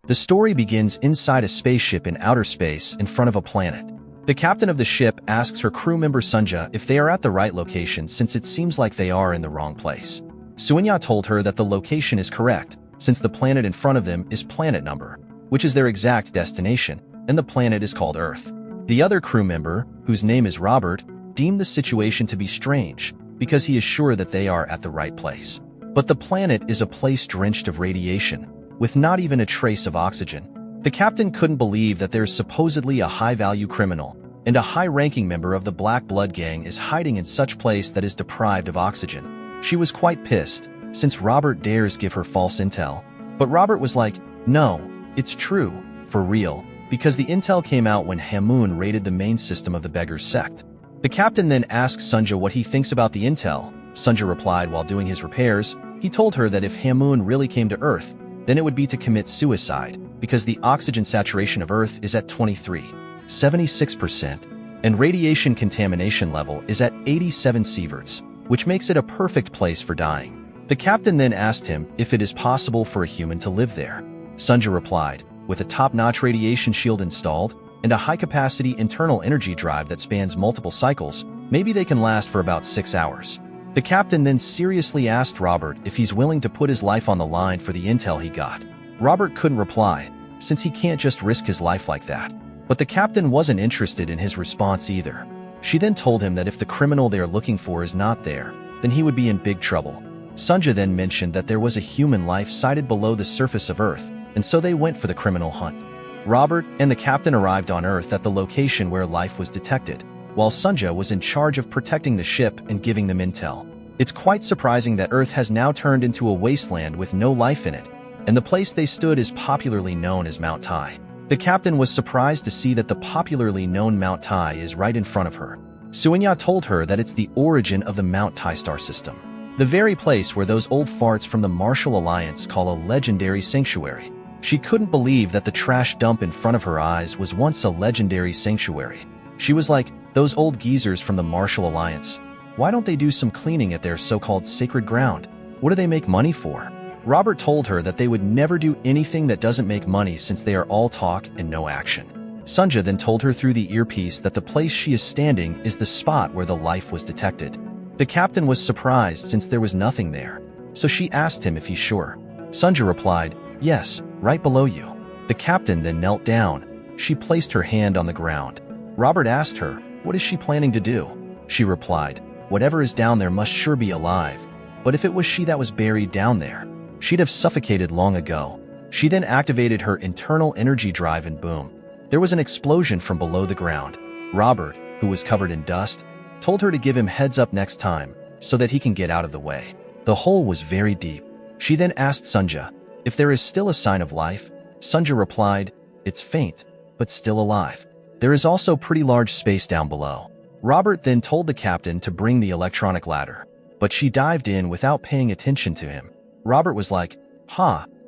The story begins inside a spaceship in outer space in front of a planet. The captain of the ship asks her crew member Sunja if they are at the right location since it seems like they are in the wrong place. Sunya told her that the location is correct since the planet in front of them is planet number, which is their exact destination, and the planet is called Earth. The other crew member, whose name is Robert, deemed the situation to be strange because he is sure that they are at the right place. But the planet is a place drenched of radiation, with not even a trace of oxygen. The captain couldn't believe that there's supposedly a high-value criminal and a high-ranking member of the Black Blood Gang is hiding in such place that is deprived of oxygen. She was quite pissed, since Robert dares give her false intel. But Robert was like, no, it's true, for real, because the intel came out when Hamoon raided the main system of the Beggars sect. The captain then asked Sunja what he thinks about the intel. Sunja replied while doing his repairs. He told her that if Hamoon really came to Earth, then it would be to commit suicide, because the oxygen saturation of Earth is at 76%, and radiation contamination level is at 87 sieverts, which makes it a perfect place for dying. The captain then asked him if it is possible for a human to live there. Sunja replied, with a top-notch radiation shield installed and a high-capacity internal energy drive that spans multiple cycles, maybe they can last for about 6 hours. The captain then seriously asked Robert if he's willing to put his life on the line for the intel he got. Robert couldn't reply, since he can't just risk his life like that. But the captain wasn't interested in his response either. She then told him that if the criminal they are looking for is not there, then he would be in big trouble. Sunja then mentioned that there was a human life sighted below the surface of Earth, and so they went for the criminal hunt. Robert and the captain arrived on Earth at the location where life was detected, while Sunja was in charge of protecting the ship and giving them intel. It's quite surprising that Earth has now turned into a wasteland with no life in it, and the place they stood is popularly known as Mount Tai. The captain was surprised to see that the popularly known Mount Tai is right in front of her. Sunya told her that it's the origin of the Mount Tai star system, the very place where those old farts from the Martial Alliance call a legendary sanctuary. She couldn't believe that the trash dump in front of her eyes was once a legendary sanctuary. She was like, those old geezers from the Martial Alliance, why don't they do some cleaning at their so-called sacred ground? What do they make money for? Robert told her that they would never do anything that doesn't make money since they are all talk and no action. Sunja then told her through the earpiece that the place she is standing is the spot where the life was detected. The captain was surprised since there was nothing there, so she asked him if he's sure. Sunja replied, yes, right below you. The captain then knelt down. She placed her hand on the ground. Robert asked her, what is she planning to do? She replied, whatever is down there must sure be alive, but if it was she that was buried down there, she'd have suffocated long ago. She then activated her internal energy drive and boom, there was an explosion from below the ground. Robert, who was covered in dust, told her to give him heads up next time so that he can get out of the way. The hole was very deep. She then asked Sunja if there is still a sign of life. Sunja replied, it's faint, but still alive. There is also pretty large space down below. Robert then told the captain to bring the electronic ladder, but she dived in without paying attention to him. Robert was like,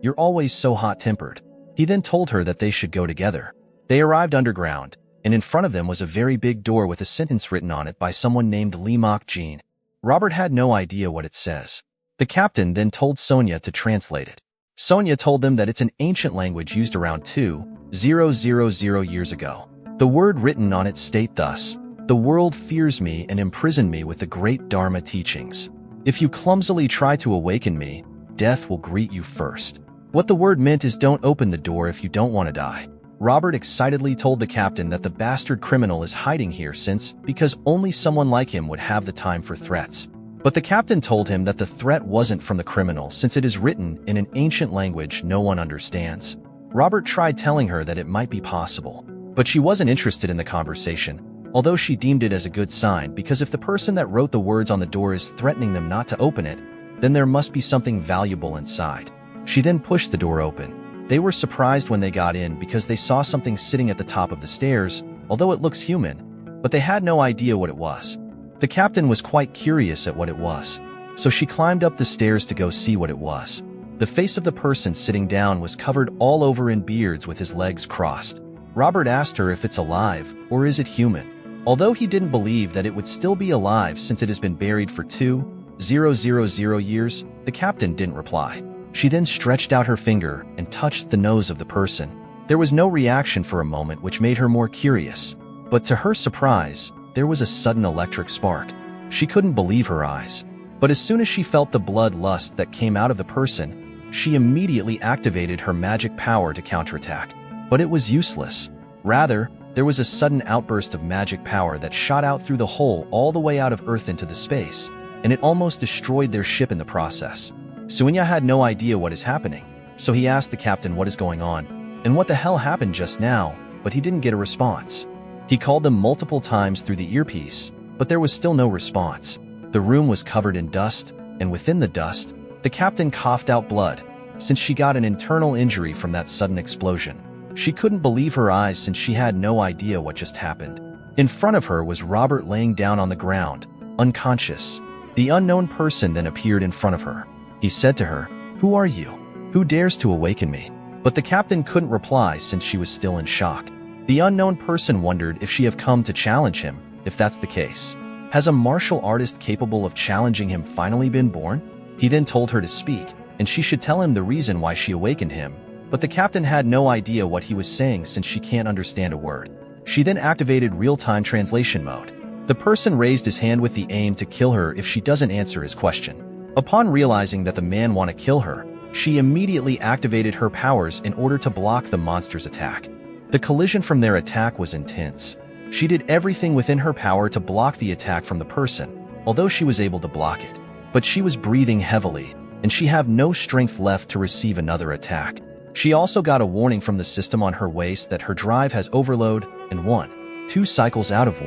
you're always so hot-tempered. He then told her that they should go together. They arrived underground, and in front of them was a very big door with a sentence written on it by someone named Lee Mok Jean. Robert had no idea what it says. The captain then told Sonia to translate it. Sonia told them that it's an ancient language used around 2000 years ago. The word written on it state thus, the world fears me and imprisoned me with the great Dharma teachings. If you clumsily try to awaken me, death will greet you first. What the word meant is don't open the door if you don't want to die. Robert excitedly told the captain that the bastard criminal is hiding here because only someone like him would have the time for threats. But the captain told him that the threat wasn't from the criminal since it is written in an ancient language no one understands. Robert tried telling her that it might be possible, but she wasn't interested in the conversation, although she deemed it as a good sign because if the person that wrote the words on the door is threatening them not to open it, then there must be something valuable inside. She then pushed the door open. They were surprised when they got in because they saw something sitting at the top of the stairs, although it looks human, but they had no idea what it was. The captain was quite curious at what it was, so she climbed up the stairs to go see what it was. The face of the person sitting down was covered all over in beards with his legs crossed. Robert asked her if it's alive or is it human. Although he didn't believe that it would still be alive since it has been buried for 2000 years, the captain didn't reply. She then stretched out her finger and touched the nose of the person. There was no reaction for a moment, which made her more curious. But to her surprise, there was a sudden electric spark. She couldn't believe her eyes. But as soon as she felt the blood lust that came out of the person, she immediately activated her magic power to counterattack. But it was useless. Rather, there was a sudden outburst of magic power that shot out through the hole all the way out of Earth into the space, and it almost destroyed their ship in the process. Suinya had no idea what is happening, so he asked the captain what is going on, and what the hell happened just now, but he didn't get a response. He called them multiple times through the earpiece, but there was still no response. The room was covered in dust, and within the dust, the captain coughed out blood, since she got an internal injury from that sudden explosion. She couldn't believe her eyes since she had no idea what just happened. In front of her was Robert laying down on the ground, unconscious. The unknown person then appeared in front of her. He said to her, "Who are you? Who dares to awaken me?" But the captain couldn't reply since she was still in shock. The unknown person wondered if she had come to challenge him. If that's the case, has a martial artist capable of challenging him finally been born? He then told her to speak, and she should tell him the reason why she awakened him. But the captain had no idea what he was saying since she can't understand a word. She then activated real-time translation mode. The person raised his hand with the aim to kill her if she doesn't answer his question. Upon realizing that the man wanted to kill her, she immediately activated her powers in order to block the monster's attack. The collision from their attack was intense. She did everything within her power to block the attack from the person, although she was able to block it. But she was breathing heavily, and she had no strength left to receive another attack. She also got a warning from the system on her waist that her drive has overload, and 2 cycles out of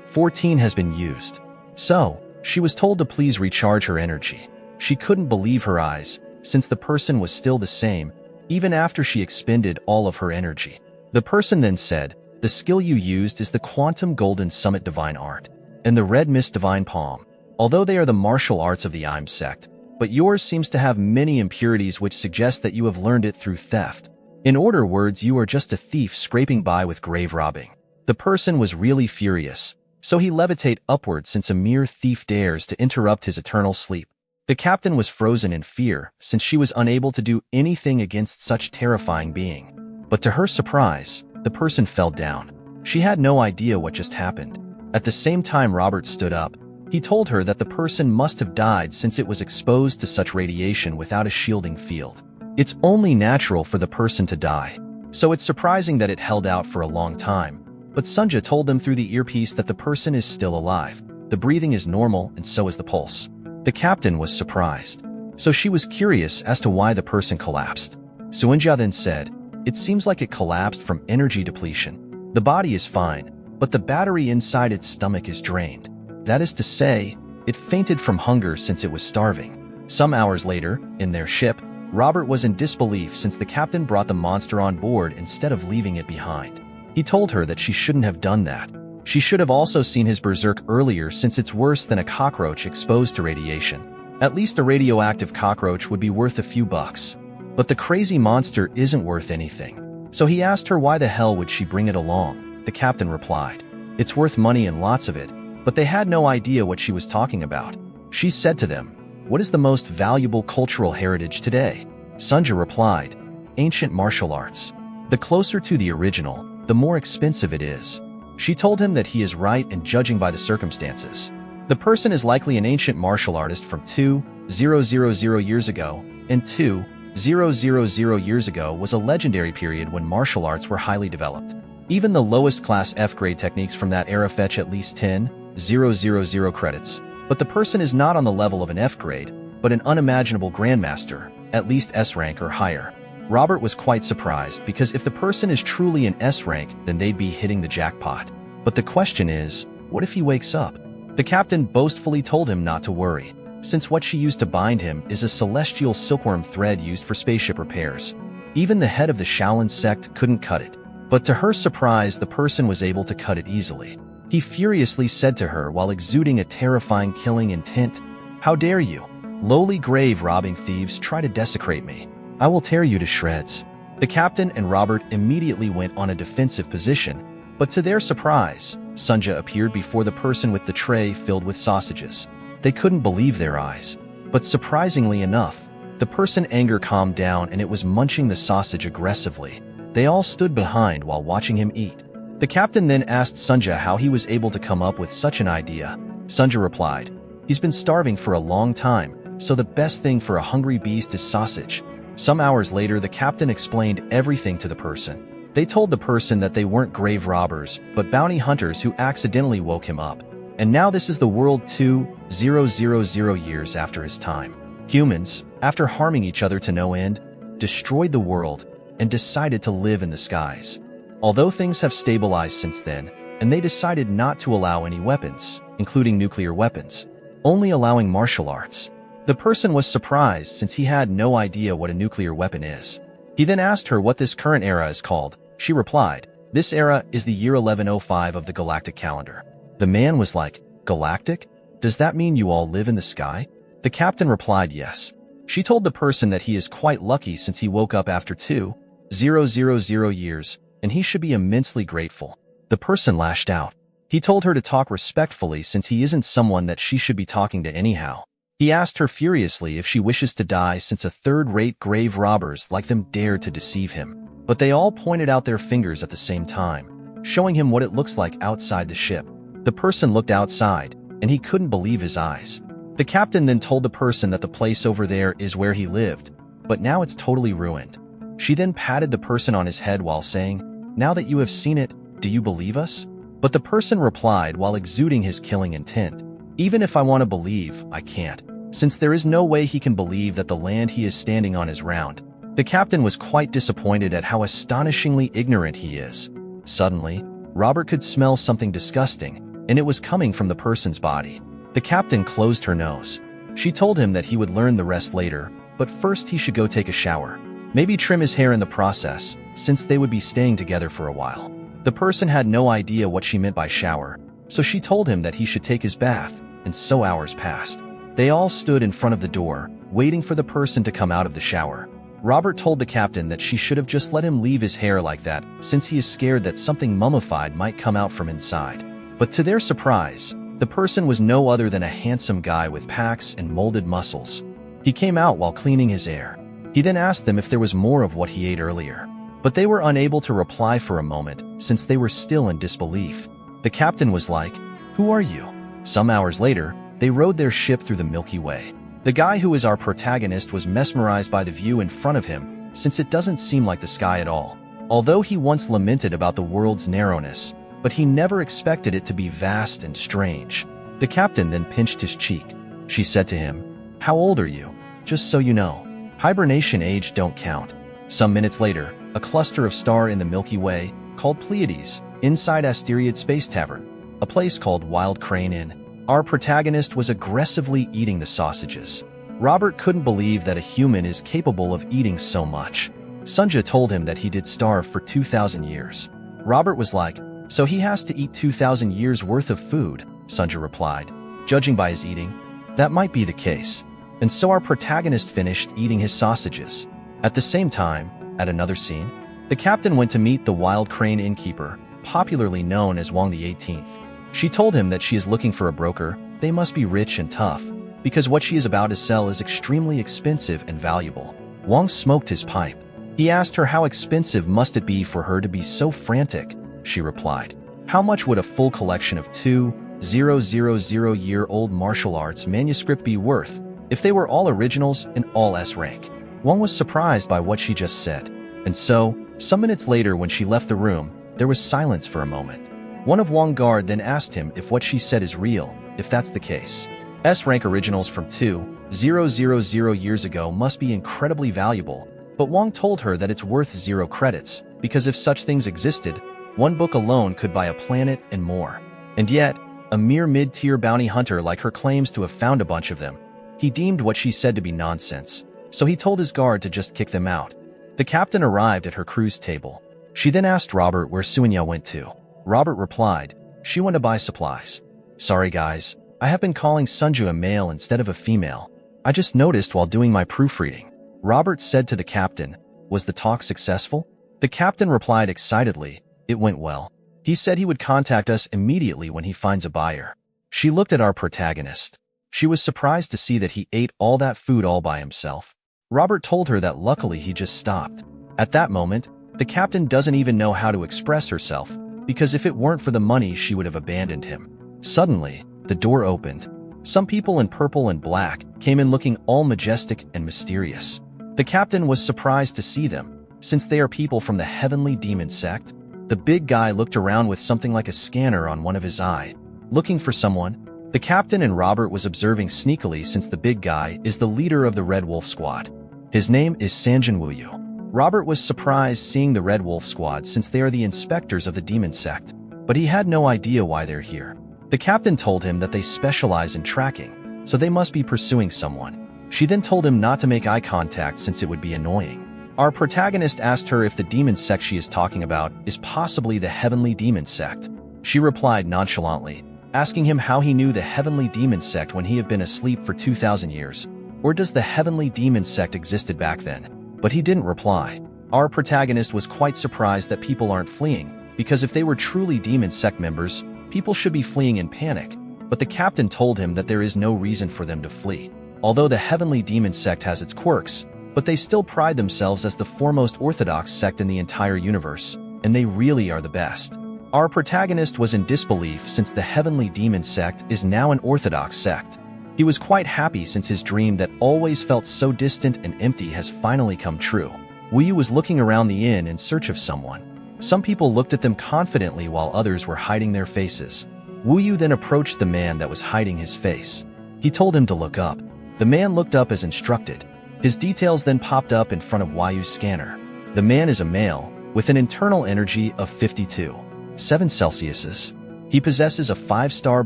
14 has been used. So, she was told to please recharge her energy. She couldn't believe her eyes, since the person was still the same, even after she expended all of her energy. The person then said, "The skill you used is the Quantum Golden Summit Divine Art, and the Red Mist Divine Palm. Although they are the martial arts of the Im sect, but yours seems to have many impurities which suggest that you have learned it through theft. In other words, you are just a thief scraping by with grave robbing." The person was really furious, so he levitated upward since a mere thief dares to interrupt his eternal sleep. The captain was frozen in fear since she was unable to do anything against such terrifying being. But to her surprise, the person fell down. She had no idea what just happened. At the same time, Robert stood up. He told her that the person must have died since it was exposed to such radiation without a shielding field. It's only natural for the person to die, so it's surprising that it held out for a long time. But Sunja told them through the earpiece that the person is still alive. The breathing is normal, and so is the pulse. The captain was surprised, so she was curious as to why the person collapsed. Suinja then said, "It seems like it collapsed from energy depletion. The body is fine, but the battery inside its stomach is drained. That is to say, it fainted from hunger since it was starving." Some hours later, in their ship, Robert was in disbelief since the captain brought the monster on board instead of leaving it behind. He told her that she shouldn't have done that. She should have also seen his berserk earlier since it's worse than a cockroach exposed to radiation. At least a radioactive cockroach would be worth a few bucks. But the crazy monster isn't worth anything. So he asked her why the hell would she bring it along. The captain replied, "It's worth money and lots of it," but they had no idea what she was talking about. She said to them, "What is the most valuable cultural heritage today?" Sunja replied, "Ancient martial arts. The closer to the original, the more expensive it is." She told him that he is right, and judging by the circumstances, the person is likely an ancient martial artist from 2000 years ago, and 2000 years ago was a legendary period when martial arts were highly developed. Even the lowest class F-grade techniques from that era fetch at least 10,000 credits. But the person is not on the level of an F-grade, but an unimaginable grandmaster, at least S-rank or higher. Robert was quite surprised because if the person is truly an S-rank, then they'd be hitting the jackpot. But the question is, what if he wakes up? The captain boastfully told him not to worry, since what she used to bind him is a celestial silkworm thread used for spaceship repairs. Even the head of the Shaolin sect couldn't cut it. But to her surprise, the person was able to cut it easily. He furiously said to her while exuding a terrifying killing intent, "How dare you, lowly grave robbing thieves, try to desecrate me? I will tear you to shreds." The captain and Robert immediately went on a defensive position, but to their surprise, Sunja appeared before the person with the tray filled with sausages. They couldn't believe their eyes, but surprisingly enough, The person's anger calmed down and it was munching the sausage aggressively. They all stood behind while watching him eat. The captain then asked Sunja how he was able to come up with such an idea. Sunja replied, "He's been starving for a long time, so the best thing for a hungry beast is sausage." Some hours later, the captain explained everything to the person. They told the person that they weren't grave robbers, but bounty hunters who accidentally woke him up. And now this is the world 2000 years after his time. Humans, after harming each other to no end, destroyed the world and decided to live in the skies. Although things have stabilized since then, and they decided not to allow any weapons, including nuclear weapons, only allowing martial arts. The person was surprised since he had no idea what a nuclear weapon is. He then asked her what this current era is called. She replied, "This era is the year 1105 of the galactic calendar." The man was like, "Galactic? Does that mean you all live in the sky?" The captain replied yes. She told the person that he is quite lucky since he woke up after 2000 years, and he should be immensely grateful. The person lashed out. He told her to talk respectfully since he isn't someone that she should be talking to anyhow. He asked her furiously if she wishes to die since a third-rate grave robbers like them dared to deceive him. But they all pointed out their fingers at the same time, showing him what it looks like outside the ship. The person looked outside, and he couldn't believe his eyes. The captain then told the person that the place over there is where he lived, but now it's totally ruined. She then patted the person on his head while saying, "Now that you have seen it, do you believe us?" But the person replied while exuding his killing intent, "Even if I want to believe, I can't, since there is no way he can believe that the land he is standing on is round." The captain was quite disappointed at how astonishingly ignorant he is. Suddenly, Robert could smell something disgusting, and it was coming from the person's body. The captain closed her nose. She told him that he would learn the rest later, but first he should go take a shower. Maybe trim his hair in the process, since they would be staying together for a while. The person had no idea what she meant by shower, so she told him that he should take his bath, and so hours passed. They all stood in front of the door, waiting for the person to come out of the shower. Robert told the captain that she should have just let him leave his hair like that, since he is scared that something mummified might come out from inside. But to their surprise, the person was no other than a handsome guy with pecs and molded muscles. He came out while cleaning his hair. He then asked them if there was more of what he ate earlier, but they were unable to reply for a moment since they were still in disbelief. The captain was like, "Who are you?" Some hours later, they rode their ship through the Milky Way. The guy who is our protagonist was mesmerized by the view in front of him since it doesn't seem like the sky at all. Although he once lamented about the world's narrowness, but he never expected it to be vast and strange. The captain then pinched his cheek. She said to him, "How old are you? Just so you know, hibernation age don't count." Some minutes later, a cluster of star in the Milky Way, called Pleiades, inside Asteriad Space Tavern, a place called Wild Crane Inn. Our protagonist was aggressively eating the sausages. Robert couldn't believe that a human is capable of eating so much. Sunja told him that he did starve for 2,000 years. Robert was like, "So he has to eat 2,000 years worth of food," Sunja replied. Judging by his eating, that might be the case. And so our protagonist finished eating his sausages. At the same time, at another scene, the captain went to meet the Wild Crane innkeeper, popularly known as Wang the 18th. She told him that she is looking for a broker. They must be rich and tough, because what she is about to sell is extremely expensive and valuable. Wang smoked his pipe. He asked her how expensive must it be for her to be so frantic. She replied, "How much would a full collection of 2000-year-old martial arts manuscript be worth if they were all originals and all S rank?" Wang was surprised by what she just said. And so, some minutes later when she left the room, there was silence for a moment. One of Wang's guard then asked him if what she said is real. If that's the case, S-rank originals from 2000 years ago must be incredibly valuable, but Wang told her that it's worth 0 credits, because if such things existed, one book alone could buy a planet and more. And yet, a mere mid-tier bounty hunter like her claims to have found a bunch of them. He deemed what she said to be nonsense, so he told his guard to just kick them out. The captain arrived at her cruise table. She then asked Robert where Suanya went to. Robert replied, "She went to buy supplies." "Sorry guys, I have been calling Sunju a male instead of a female. I just noticed while doing my proofreading." Robert said to the captain, "Was the talk successful?" The captain replied excitedly, "It went well. He said he would contact us immediately when he finds a buyer." She looked at our protagonist. She was surprised to see that he ate all that food all by himself. Robert told her that luckily he just stopped. At that moment, the captain doesn't even know how to express herself, because if it weren't for the money she would have abandoned him. Suddenly, the door opened. Some people in purple and black came in looking all majestic and mysterious. The captain was surprised to see them, since they are people from the heavenly demon sect. The big guy looked around with something like a scanner on one of his eye, looking for someone. The captain and Robert was observing sneakily since the big guy is the leader of the Red Wolf Squad. His name is Sanjin Wuyu. Robert was surprised seeing the Red Wolf Squad since they are the inspectors of the demon sect, but he had no idea why they're here. The captain told him that they specialize in tracking, so they must be pursuing someone. She then told him not to make eye contact since it would be annoying. Our protagonist asked her if the demon sect she is talking about is possibly the Heavenly Demon Sect. She replied nonchalantly, asking him how he knew the Heavenly Demon Sect when he had been asleep for 2,000 years. Or does the Heavenly Demon Sect existed back then? But he didn't reply. Our protagonist was quite surprised that people aren't fleeing, because if they were truly demon sect members, people should be fleeing in panic. But the captain told him that there is no reason for them to flee. Although the Heavenly Demon Sect has its quirks, but they still pride themselves as the foremost orthodox sect in the entire universe, and they really are the best. Our protagonist was in disbelief since the Heavenly Demon Sect is now an orthodox sect. He was quite happy since his dream that always felt so distant and empty has finally come true. Wuyu was looking around the inn in search of someone. Some people looked at them confidently while others were hiding their faces. Wuyu then approached the man that was hiding his face. He told him to look up. The man looked up as instructed. His details then popped up in front of Wuyu's scanner. The man is a male, with an internal energy of 52.7 Celsius. He possesses a 5-star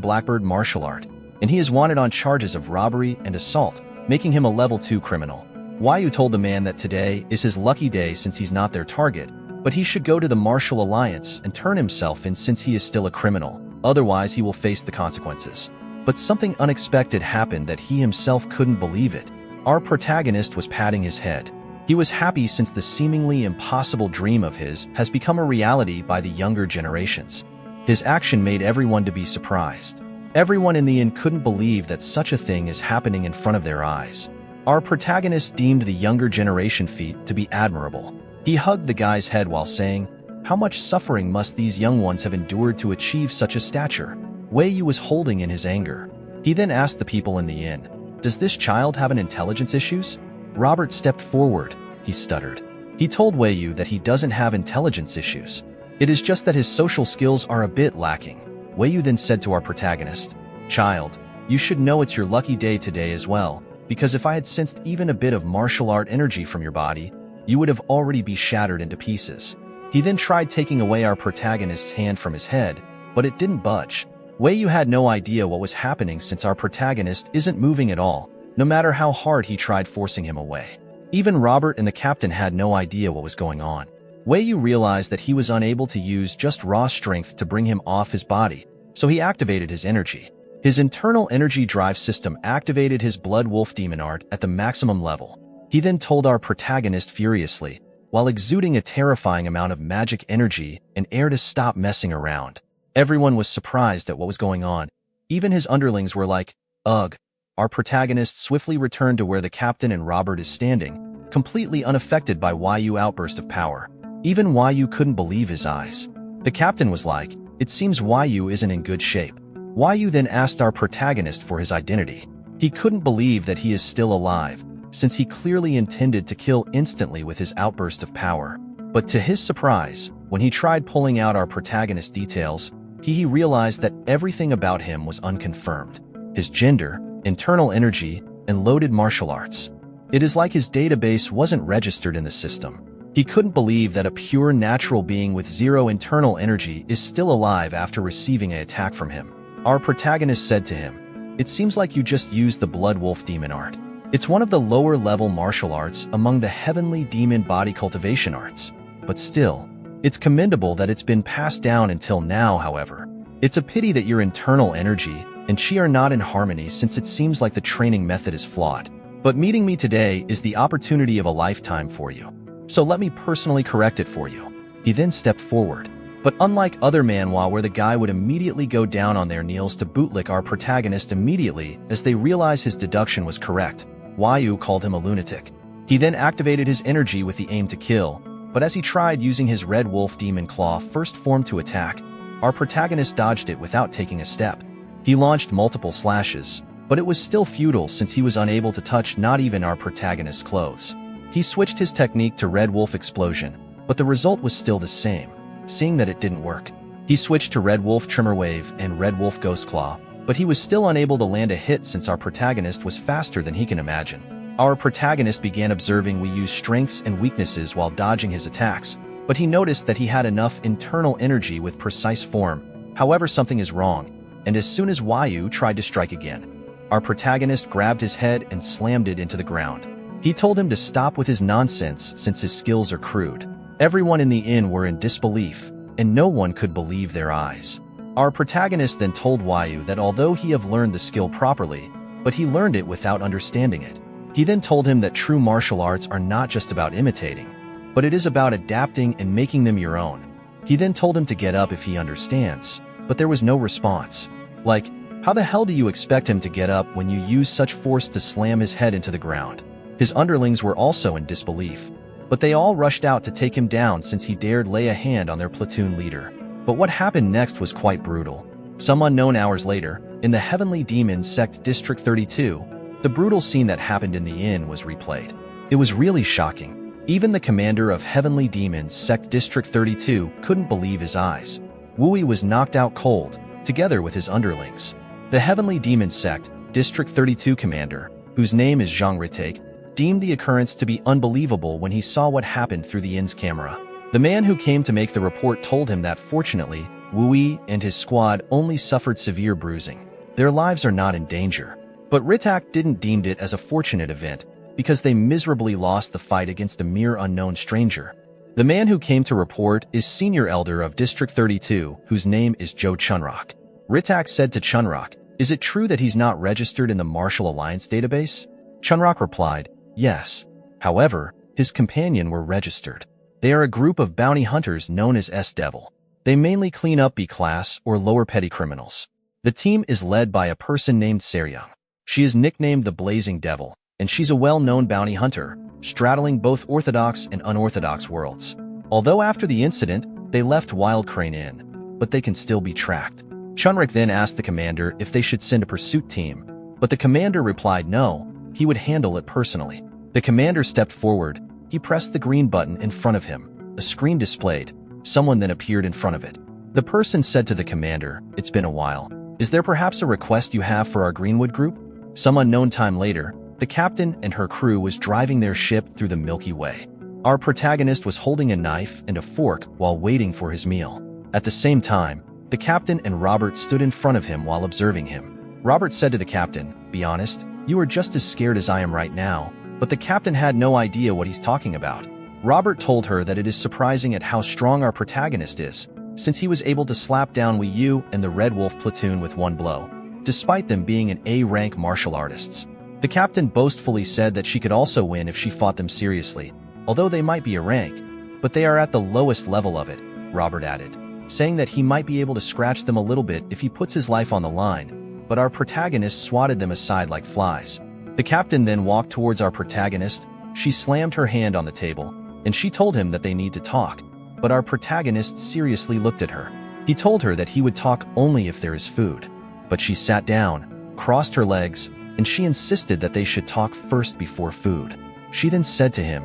Blackbird martial art, and he is wanted on charges of robbery and assault, making him a level 2 criminal. Wuyu told the man that today is his lucky day since he's not their target, but he should go to the Martial Alliance and turn himself in since he is still a criminal, otherwise he will face the consequences. But something unexpected happened that he himself couldn't believe it. Our protagonist was patting his head. He was happy since the seemingly impossible dream of his has become a reality by the younger generations. His action made everyone to be surprised. Everyone in the inn couldn't believe that such a thing is happening in front of their eyes. Our protagonist deemed the younger generation feat to be admirable. He hugged the guy's head while saying, "How much suffering must these young ones have endured to achieve such a stature?" Wuyu was holding in his anger. He then asked the people in the inn, "Does this child have an intelligence issues?" Robert stepped forward. He stuttered. He told Wuyu that he doesn't have intelligence issues. It is just that his social skills are a bit lacking. Wuyu then said to our protagonist, "Child, you should know it's your lucky day today as well, because if I had sensed even a bit of martial art energy from your body, you would have already be shattered into pieces." He then tried taking away our protagonist's hand from his head, but it didn't budge. Wuyu had no idea what was happening since our protagonist isn't moving at all, no matter how hard he tried forcing him away. Even Robert and the captain had no idea what was going on. Wuyu realized that he was unable to use just raw strength to bring him off his body, so he activated his energy. His internal energy drive system activated his Blood Wolf demon art at the maximum level. He then told our protagonist furiously, while exuding a terrifying amount of magic energy and air, to stop messing around. Everyone was surprised at what was going on. Even his underlings were like, "Ugh." Our protagonist swiftly returned to where the captain and Robert is standing, completely unaffected by Wuyu's outburst of power. Even Wuyu couldn't believe his eyes. The captain was like, "It seems Wuyu isn't in good shape." Wuyu then asked our protagonist for his identity. He couldn't believe that he is still alive, since he clearly intended to kill instantly with his outburst of power. But to his surprise, when he tried pulling out our protagonist's details, he realized that everything about him was unconfirmed. His gender, internal energy, and loaded martial arts. It is like his database wasn't registered in the system. He couldn't believe that a pure natural being with zero internal energy is still alive after receiving an attack from him. Our protagonist said to him, "It seems like you just used the Blood Wolf demon art. It's one of the lower level martial arts among the heavenly demon body cultivation arts. But still, it's commendable that it's been passed down until now. However, it's a pity that your internal energy and chi are not in harmony, since it seems like the training method is flawed. But meeting me today is the opportunity of a lifetime for you. So let me personally correct it for you." He then stepped forward. But unlike other manhwa where the guy would immediately go down on their knees to bootlick our protagonist immediately as they realized his deduction was correct, Wuyu called him a lunatic. He then activated his energy with the aim to kill, but as he tried using his red wolf demon claw first form to attack, our protagonist dodged it without taking a step. He launched multiple slashes, but it was still futile since he was unable to touch not even our protagonist's clothes. He switched his technique to Red Wolf Explosion, but the result was still the same. Seeing that it didn't work, he switched to Red Wolf Tremor Wave and Red Wolf Ghost Claw, but he was still unable to land a hit since our protagonist was faster than he can imagine. Our protagonist began observing Wuyu's strengths and weaknesses while dodging his attacks, but he noticed that he had enough internal energy with precise form. However, something is wrong, and as soon as Wuyu tried to strike again, our protagonist grabbed his head and slammed it into the ground. He told him to stop with his nonsense since his skills are crude. Everyone in the inn were in disbelief, and no one could believe their eyes. Our protagonist then told Wuyu that although he have learned the skill properly, but he learned it without understanding it. He then told him that true martial arts are not just about imitating, but it is about adapting and making them your own. He then told him to get up if he understands, but there was no response. Like, how the hell do you expect him to get up when you use such force to slam his head into the ground? His underlings were also in disbelief, but they all rushed out to take him down since he dared lay a hand on their platoon leader. But what happened next was quite brutal. Some unknown hours later, in the Heavenly Demons Sect District 32, the brutal scene that happened in the inn was replayed. It was really shocking. Even the commander of Heavenly Demons Sect District 32 couldn't believe his eyes. Wuyi was knocked out cold, together with his underlings. The Heavenly Demons Sect District 32 commander, whose name is Zhang Ritake, deemed the occurrence to be unbelievable when he saw what happened through the inn's camera. The man who came to make the report told him that fortunately, Wuyi and his squad only suffered severe bruising. Their lives are not in danger. But Ritak didn't deem it as a fortunate event, because they miserably lost the fight against a mere unknown stranger. The man who came to report is Senior Elder of District 32, whose name is Joe Chunrock. Ritak said to Chunrock, "Is it true that he's not registered in the Martial Alliance database?" Chunrock replied, "Yes. However, his companion were registered. They are a group of bounty hunters known as S-Devil. They mainly clean up B-class or lower petty criminals. The team is led by a person named Seryung. She is nicknamed the Blazing Devil, and she's a well-known bounty hunter, straddling both orthodox and unorthodox worlds. Although after the incident, they left Wild Crane Inn, but they can still be tracked." Chunrik then asked the commander if they should send a pursuit team, but the commander replied no, he would handle it personally. The commander stepped forward. He pressed the green button in front of him. A screen displayed. Someone then appeared in front of it. The person said to the commander, "It's been a while. Is there perhaps a request you have for our Greenwood group?" Some unknown time later, the captain and her crew was driving their ship through the Milky Way. Our protagonist was holding a knife and a fork while waiting for his meal. At the same time, the captain and Robert stood in front of him while observing him. Robert said to the captain, "Be honest, you are just as scared as I am right now," but the captain had no idea what he's talking about. Robert told her that it is surprising at how strong our protagonist is, since he was able to slap down Wuyu and the Red Wolf platoon with one blow, despite them being an A-rank martial artists. The captain boastfully said that she could also win if she fought them seriously, although they might be a rank, but they are at the lowest level of it, Robert added, saying that he might be able to scratch them a little bit if he puts his life on the line, but our protagonist swatted them aside like flies. The captain then walked towards our protagonist. She slammed her hand on the table, and she told him that they need to talk, but our protagonist seriously looked at her. He told her that he would talk only if there is food, but she sat down, crossed her legs, and she insisted that they should talk first before food. She then said to him,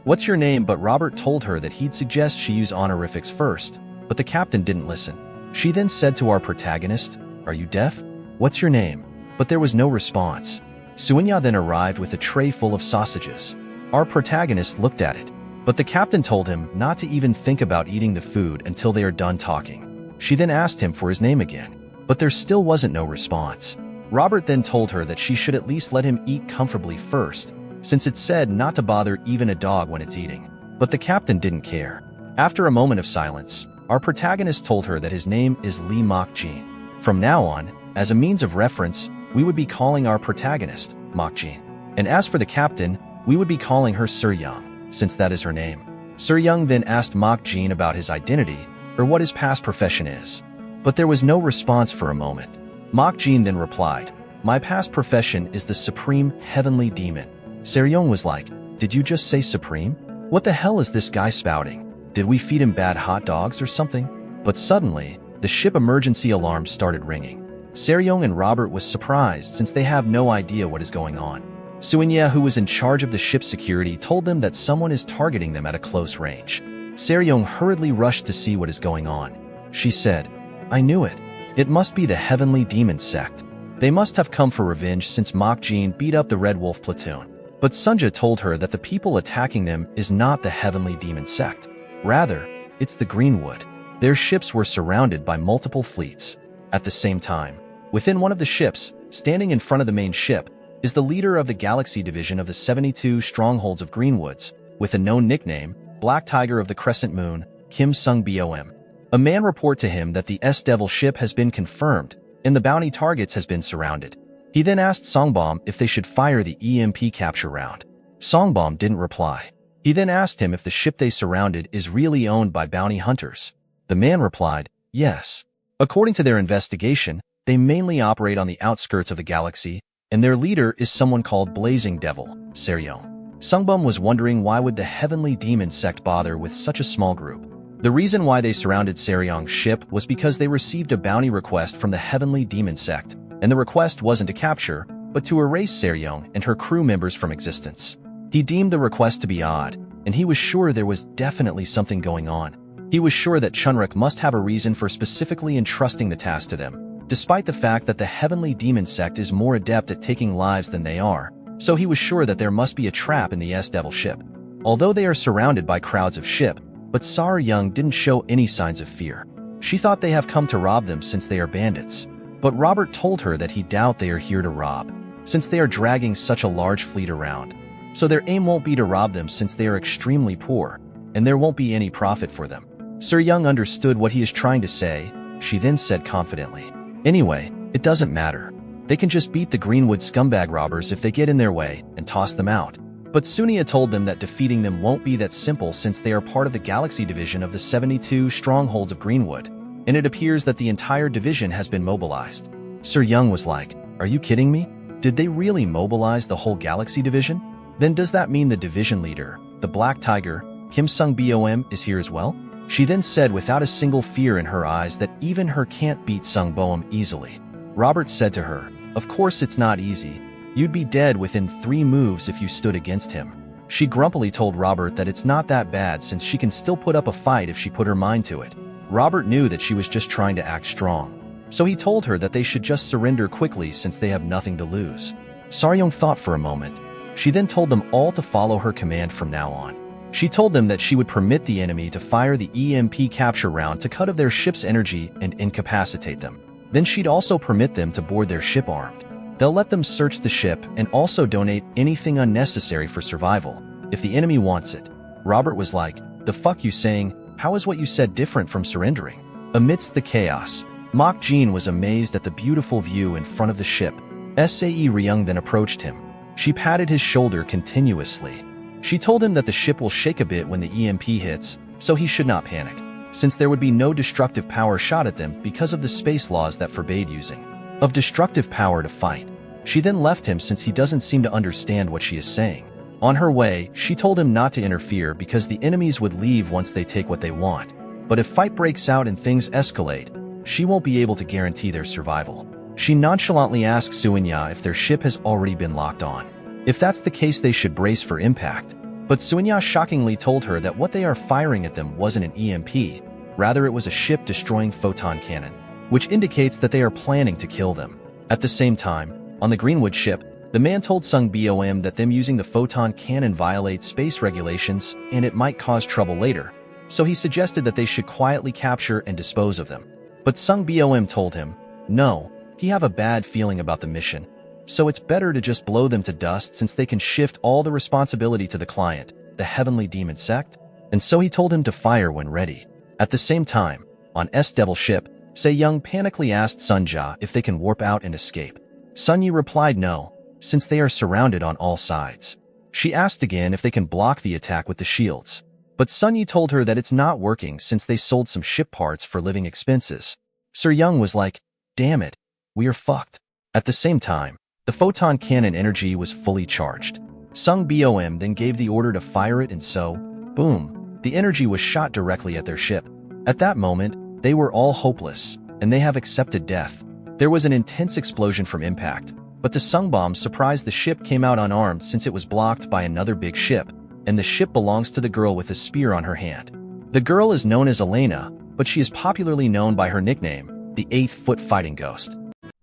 "What's your name?" But Robert told her that he'd suggest she use honorifics first, but the captain didn't listen. She then said to our protagonist, "Are you deaf? What's your name?" But there was no response. Suinya then arrived with a tray full of sausages. Our protagonist looked at it, but the captain told him not to even think about eating the food until they are done talking. She then asked him for his name again, but there still wasn't no response. Robert then told her that she should at least let him eat comfortably first, since it said not to bother even a dog when it's eating. But the captain didn't care. After a moment of silence, our protagonist told her that his name is Lee Mokjin. From now on, as a means of reference, we would be calling our protagonist Mokjin. And as for the captain, we would be calling her Sir Young, since that is her name. Sir Young then asked Mokjin about his identity, or what his past profession is. But there was no response for a moment. Mokjin then replied, "My past profession is the Supreme Heavenly Demon." Seryong was like, Did you just say supreme? What the hell is this guy spouting? Did we feed him bad hot dogs or something? But suddenly, the ship emergency alarm started ringing. Seryong and Robert was surprised since they have no idea what is going on. Suinya, who was in charge of the ship's security, told them that someone is targeting them at a close range. Seryong hurriedly rushed to see what is going on. She said, "I knew it. It must be the Heavenly Demon Sect. They must have come for revenge since Mokjin beat up the Red Wolf platoon." But Sunja told her that the people attacking them is not the Heavenly Demon Sect. Rather, it's the Greenwood. Their ships were surrounded by multiple fleets. At the same time, within one of the ships, standing in front of the main ship, is the leader of the Galaxy Division of the 72 Strongholds of Greenwoods, with a known nickname, Black Tiger of the Crescent Moon, Kim Sung-bom. A man reported to him that the S-Devil ship has been confirmed, and the bounty targets has been surrounded. He then asked Songbom if they should fire the EMP capture round. Songbom didn't reply. He then asked him if the ship they surrounded is really owned by bounty hunters. The man replied, yes. According to their investigation, they mainly operate on the outskirts of the galaxy, and their leader is someone called Blazing Devil, Seryong. Songbom was wondering why would the Heavenly Demon Sect bother with such a small group. The reason why they surrounded Seryong's ship was because they received a bounty request from the Heavenly Demon Sect, and the request wasn't to capture, but to erase Seryong and her crew members from existence. He deemed the request to be odd, and he was sure there was definitely something going on. He was sure that Chunruk must have a reason for specifically entrusting the task to them, despite the fact that the Heavenly Demon Sect is more adept at taking lives than they are, so he was sure that there must be a trap in the S-Devil ship. Although they are surrounded by crowds of ship, but Seryong didn't show any signs of fear. She thought they have come to rob them since they are bandits. But Robert told her that he doubt they are here to rob, since they are dragging such a large fleet around. So their aim won't be to rob them since they are extremely poor, and there won't be any profit for them. Seryong understood what he is trying to say. She then said confidently, "Anyway, it doesn't matter. They can just beat the Greenwood scumbag robbers if they get in their way and toss them out." But Sunia told them that defeating them won't be that simple since they are part of the Galaxy Division of the 72 Strongholds of Greenwood, and it appears that the entire division has been mobilized. Seryong was like, "Are you kidding me? Did they really mobilize the whole Galaxy Division? Then does that mean the division leader, the Black Tiger, Kim Sung-bom, is here as well?" She then said without a single fear in her eyes that even her can't beat Sung-bom easily. Robert said to her, "Of course it's not easy. You'd be dead within 3 moves if you stood against him." She grumpily told Robert that it's not that bad since she can still put up a fight if she put her mind to it. Robert knew that she was just trying to act strong, so he told her that they should just surrender quickly since they have nothing to lose. Seryong thought for a moment. She then told them all to follow her command from now on. She told them that she would permit the enemy to fire the EMP capture round to cut off their ship's energy and incapacitate them. Then she'd also permit them to board their ship armed. They'll let them search the ship and also donate anything unnecessary for survival, if the enemy wants it. Robert was like, "The fuck you saying? How is what you said different from surrendering?" Amidst the chaos, Mokjin was amazed at the beautiful view in front of the ship. Sae Ryung then approached him. She patted his shoulder continuously. She told him that the ship will shake a bit when the EMP hits, so he should not panic, since there would be no destructive power shot at them because of the space laws that forbade using of destructive power to fight. She then left him since he doesn't seem to understand what she is saying. On her way, she told him not to interfere because the enemies would leave once they take what they want. But if fight breaks out and things escalate, she won't be able to guarantee their survival. She nonchalantly asked Suinya if their ship has already been locked on. If that's the case, they should brace for impact. But Suinya shockingly told her that what they are firing at them wasn't an EMP, rather it was a ship-destroying photon cannon, which indicates that they are planning to kill them. At the same time, on the Greenwood ship, the man told Sung-bom that them using the photon cannon violates space regulations and it might cause trouble later, so he suggested that they should quietly capture and dispose of them. But Sung-bom told him, no, he have a bad feeling about the mission, so it's better to just blow them to dust since they can shift all the responsibility to the client, the Heavenly Demon Sect, and so he told him to fire when ready. At the same time, on S-Devil ship, Se-young panically asked Sunja if they can warp out and escape. Sunyi replied no, since they are surrounded on all sides. She asked again if they can block the attack with the shields. But Sunyi told her that it's not working since they sold some ship parts for living expenses. Seryong was like, damn it, we are fucked. At the same time, the photon cannon energy was fully charged. Sung Bom then gave the order to fire it, and so, boom, the energy was shot directly at their ship. At that moment, they were all hopeless, and they have accepted death. There was an intense explosion from impact, but to Sungbom's surprise, the ship came out unarmed since it was blocked by another big ship, and the ship belongs to the girl with a spear on her hand. The girl is known as Elena, but she is popularly known by her nickname, the 8-foot fighting ghost.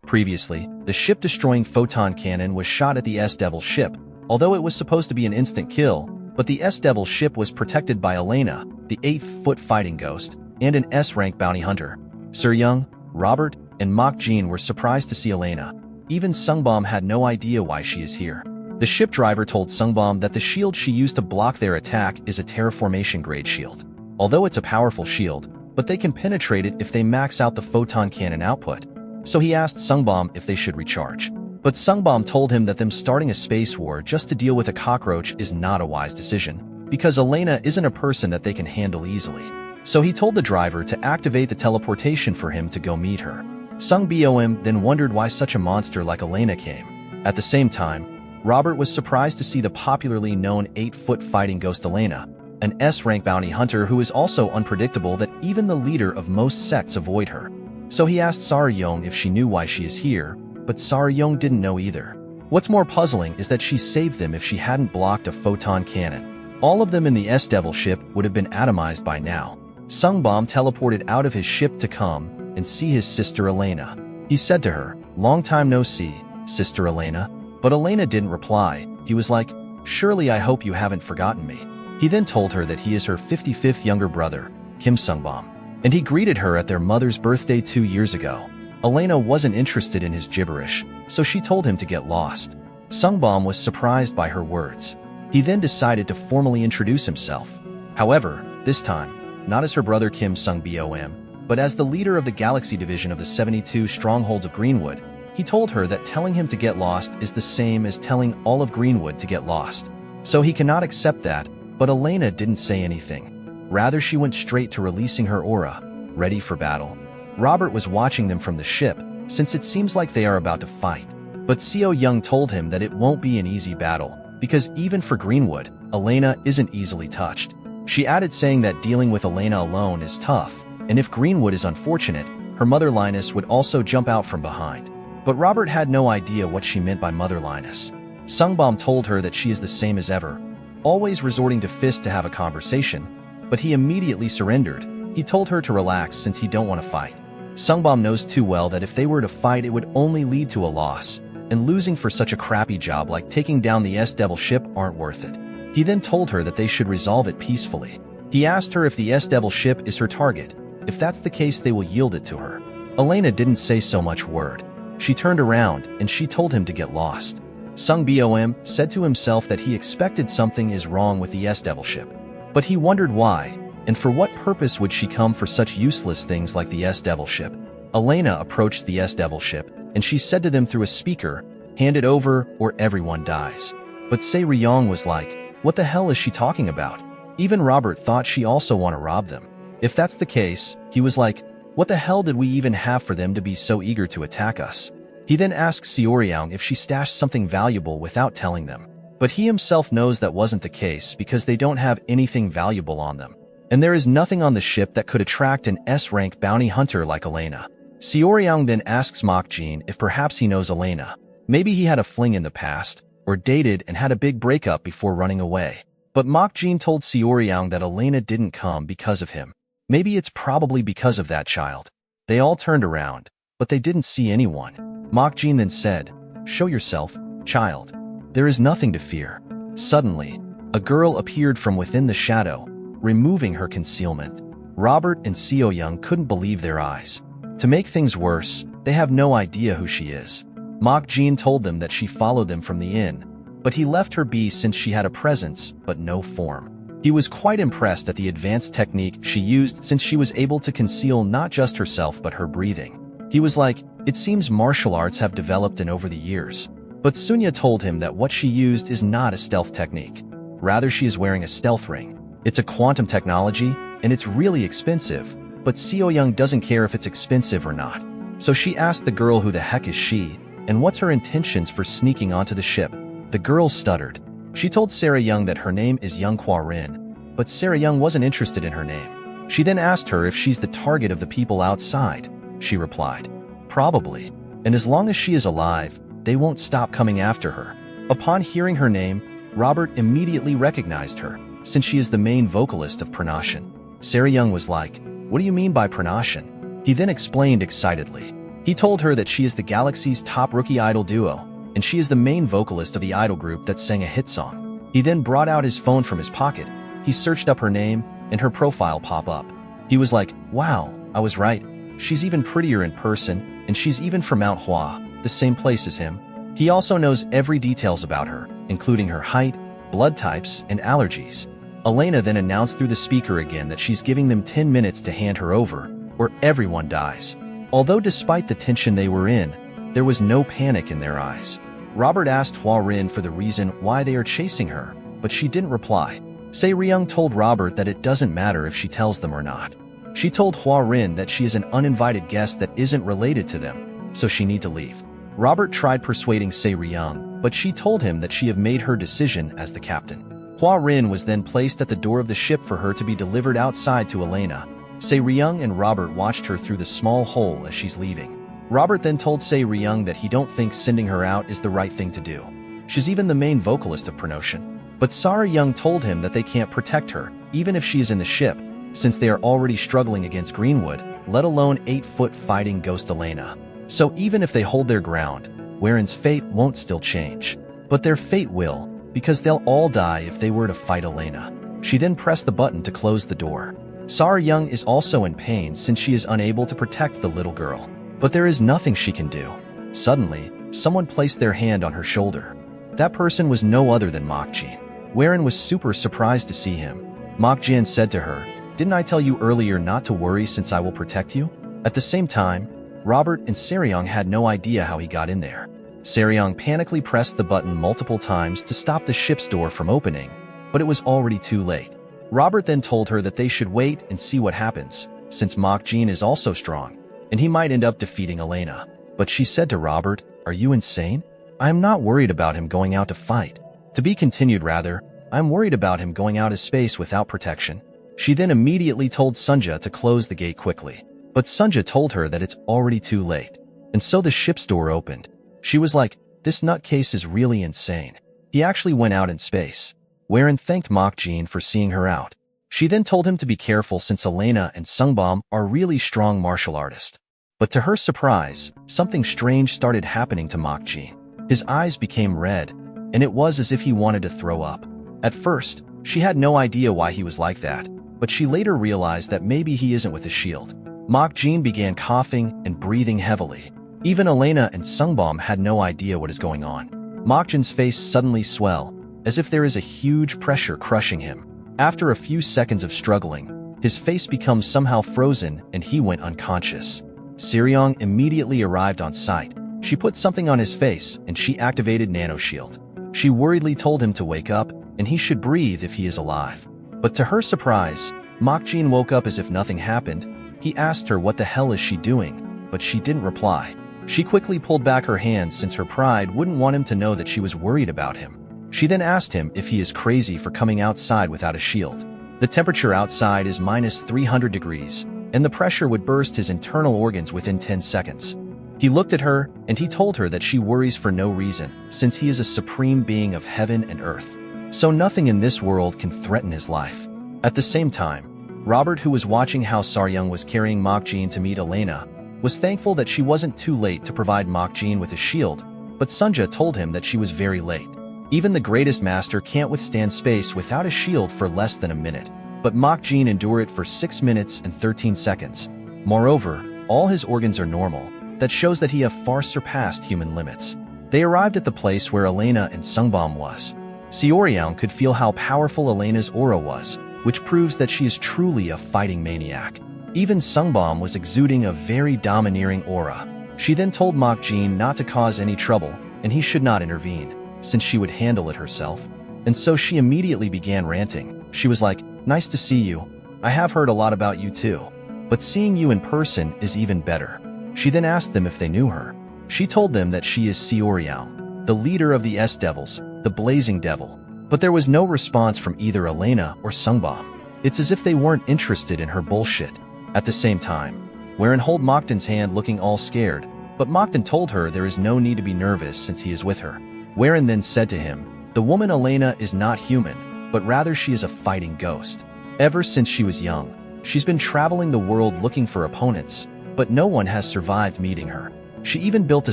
Previously, the ship-destroying photon cannon was shot at the S-Devil ship, although it was supposed to be an instant kill, but the S-Devil ship was protected by Elena, the 8-foot fighting ghost, and an S-rank bounty hunter. Sir Young, Robert, and Mok Jin were surprised to see Elena. Even Sungbom had no idea why she is here. The ship driver told Sungbom that the shield she used to block their attack is a terraformation-grade shield. Although it's a powerful shield, but they can penetrate it if they max out the photon cannon output. So he asked Sungbom if they should recharge. But Sungbom told him that them starting a space war just to deal with a cockroach is not a wise decision, because Elena isn't a person that they can handle easily. So he told the driver to activate the teleportation for him to go meet her. Sung Bom then wondered why such a monster like Elena came. At the same time, Robert was surprised to see the popularly known 8-foot fighting ghost Elena, an S-rank bounty hunter who is also unpredictable that even the leader of most sects avoid her. So he asked Sara Young if she knew why she is here, but Sara Young didn't know either. What's more puzzling is that she saved them if she hadn't blocked a photon cannon. All of them in the S-Devil ship would have been atomized by now. Sungbom teleported out of his ship to come and see his sister Elena. He said to her, "Long time no see, Sister Elena." But Elena didn't reply. He was like, "Surely I hope you haven't forgotten me." He then told her that he is her 55th younger brother, Kim Sungbom, and he greeted her at their mother's birthday 2 years ago. Elena wasn't interested in his gibberish, so she told him to get lost. Sungbom was surprised by her words. He then decided to formally introduce himself. However, this time, not as her brother Kim Sung Bom, but as the leader of the Galaxy Division of the 72 Strongholds of Greenwood. He told her that telling him to get lost is the same as telling all of Greenwood to get lost. So he cannot accept that, but Elena didn't say anything. Rather, she went straight to releasing her aura, ready for battle. Robert was watching them from the ship, since it seems like they are about to fight. But Seo Young told him that it won't be an easy battle, because even for Greenwood, Elena isn't easily touched. She added saying that dealing with Elena alone is tough, and if Greenwood is unfortunate, her mother Linus would also jump out from behind. But Robert had no idea what she meant by Mother Linus. Sungbom told her that she is the same as ever, always resorting to fists to have a conversation, but he immediately surrendered. He told her to relax since he don't want to fight. Sungbom knows too well that if they were to fight, it would only lead to a loss, and losing for such a crappy job like taking down the S-Devil ship aren't worth it. He then told her that they should resolve it peacefully. He asked her if the S-Devil ship is her target. If that's the case, they will yield it to her. Elena didn't say so much word. She turned around, and she told him to get lost. Sung Bom said to himself that he expected something is wrong with the S-Devil ship. But he wondered why, and for what purpose would she come for such useless things like the S-Devil ship. Elena approached the S-Devil ship, and she said to them through a speaker, "Hand it over, or everyone dies." But Se Ryong was like, what the hell is she talking about? Even Robert thought she also want to rob them. If that's the case, he was like, what the hell did we even have for them to be so eager to attack us? He then asked Seoryang if she stashed something valuable without telling them. But he himself knows that wasn't the case because they don't have anything valuable on them. And there is nothing on the ship that could attract an S-rank bounty hunter like Elena. Seoryang then asks Mok Jin if perhaps he knows Elena. Maybe he had a fling in the past, or dated and had a big breakup before running away. But Mok Jin told Seoryang that Elena didn't come because of him. Maybe it's probably because of that child. They all turned around, but they didn't see anyone. Mok Jin then said, "Show yourself, child. There is nothing to fear." Suddenly, a girl appeared from within the shadow, removing her concealment. Robert and Seo Young couldn't believe their eyes. To make things worse, they have no idea who she is. Mok Jin told them that she followed them from the inn, but he left her be since she had a presence, but no form. He was quite impressed at the advanced technique she used since she was able to conceal not just herself but her breathing. He was like, it seems martial arts have developed in over the years. But Sunya told him that what she used is not a stealth technique. Rather, she is wearing a stealth ring. It's a quantum technology, and it's really expensive, but Seo Young doesn't care if it's expensive or not. So she asked the girl who the heck is she, and what's her intentions for sneaking onto the ship. The girl stuttered. She told Sarah Young that her name is Young Hua Rin, but Sarah Young wasn't interested in her name. She then asked her if she's the target of the people outside. She replied, "Probably. And as long as she is alive, they won't stop coming after her." Upon hearing her name, Robert immediately recognized her, since she is the main vocalist of Pranashan. Sarah Young was like, "What do you mean by Pranashan?" He then explained excitedly. He told her that she is the galaxy's top rookie idol duo, and she is the main vocalist of the idol group that sang a hit song. He then brought out his phone from his pocket. He searched up her name, and her profile popped up. He was like, "Wow, I was right. She's even prettier in person, and she's even from Mount Tai, the same place as him." He also knows every details about her, including her height, blood types, and allergies. Elena then announced through the speaker again that she's giving them 10 minutes to hand her over, or everyone dies. Although despite the tension they were in, there was no panic in their eyes. Robert asked Hua Rin for the reason why they are chasing her, but she didn't reply. Sarah Young told Robert that it doesn't matter if she tells them or not. She told Hua Rin that she is an uninvited guest that isn't related to them, so she need to leave. Robert tried persuading Sarah Young, but she told him that she had made her decision as the captain. Hua Rin was then placed at the door of the ship for her to be delivered outside to Elena. Sarah Young and Robert watched her through the small hole as she's leaving. Robert then told Sarah Young that he don't think sending her out is the right thing to do. She's even the main vocalist of Pranashan. But Sarah Young told him that they can't protect her, even if she is in the ship, since they are already struggling against Greenwood, let alone 8-foot fighting Ghost Elena. So even if they hold their ground, Waren's fate won't still change. But their fate will, because they'll all die if they were to fight Elena. She then pressed the button to close the door. Sarah Young is also in pain since she is unable to protect the little girl. But there is nothing she can do. Suddenly, someone placed their hand on her shoulder. That person was no other than Mokjin. Waren was super surprised to see him. Mokjin said to her, "Didn't I tell you earlier not to worry since I will protect you?" At the same time, Robert and Saryong had no idea how he got in there. Saryong panically pressed the button multiple times to stop the ship's door from opening, but it was already too late. Robert then told her that they should wait and see what happens, since Mokjin is also strong, and he might end up defeating Elena. But she said to Robert, "Are you insane? I am not worried about him going out to fight. To be continued rather, I am worried about him going out of space without protection." She then immediately told Sunja to close the gate quickly. But Sunja told her that it's already too late. And so the ship's door opened. She was like, "This nutcase is really insane. He actually went out in space." Waren thanked Mokjin for seeing her out. She then told him to be careful since Elena and Sungbom are really strong martial artists. But to her surprise, something strange started happening to Mokjin. His eyes became red, and it was as if he wanted to throw up. At first, she had no idea why he was like that, but she later realized that maybe he isn't with a shield. Mokjin began coughing and breathing heavily. Even Elena and Sungbom had no idea what is going on. Mokjin's face suddenly swelled, as if there is a huge pressure crushing him. After a few seconds of struggling, his face becomes somehow frozen and he went unconscious. Saryong immediately arrived on site. She put something on his face and she activated nanoshield. She worriedly told him to wake up and he should breathe if he is alive. But to her surprise, Mokjin woke up as if nothing happened. He asked her what the hell is she doing, but she didn't reply. She quickly pulled back her hands since her pride wouldn't want him to know that she was worried about him. She then asked him if he is crazy for coming outside without a shield. The temperature outside is minus 300 degrees, and the pressure would burst his internal organs within 10 seconds. He looked at her, and he told her that she worries for no reason, since he is a supreme being of heaven and earth. So nothing in this world can threaten his life. At the same time, Robert, who was watching how Saryong was carrying Mokjin to meet Elena, was thankful that she wasn't too late to provide Mokjin with a shield, but Sunja told him that she was very late. Even the greatest master can't withstand space without a shield for less than a minute, but Mokjin endured it for 6 minutes and 13 seconds. Moreover, all his organs are normal. That shows that he have far surpassed human limits. They arrived at the place where Elena and Sungbom was. Seoryang could feel how powerful Elena's aura was, which proves that she is truly a fighting maniac. Even Sungbom was exuding a very domineering aura. She then told Mokjin not to cause any trouble, and he should not intervene, since she would handle it herself. And so she immediately began ranting. She was like, "Nice to see you. I have heard a lot about you too. But seeing you in person is even better." She then asked them if they knew her. She told them that she is Seoryang, the leader of the S-Devils, the Blazing Devil. But there was no response from either Elena or Sungbom. It's as if they weren't interested in her bullshit. At the same time, Waren held Mokden's hand looking all scared, but Mokden told her there is no need to be nervous since he is with her. Waren then said to him, "The woman Elena is not human, but rather she is a fighting ghost. Ever since she was young, she's been traveling the world looking for opponents, but no one has survived meeting her. She even built a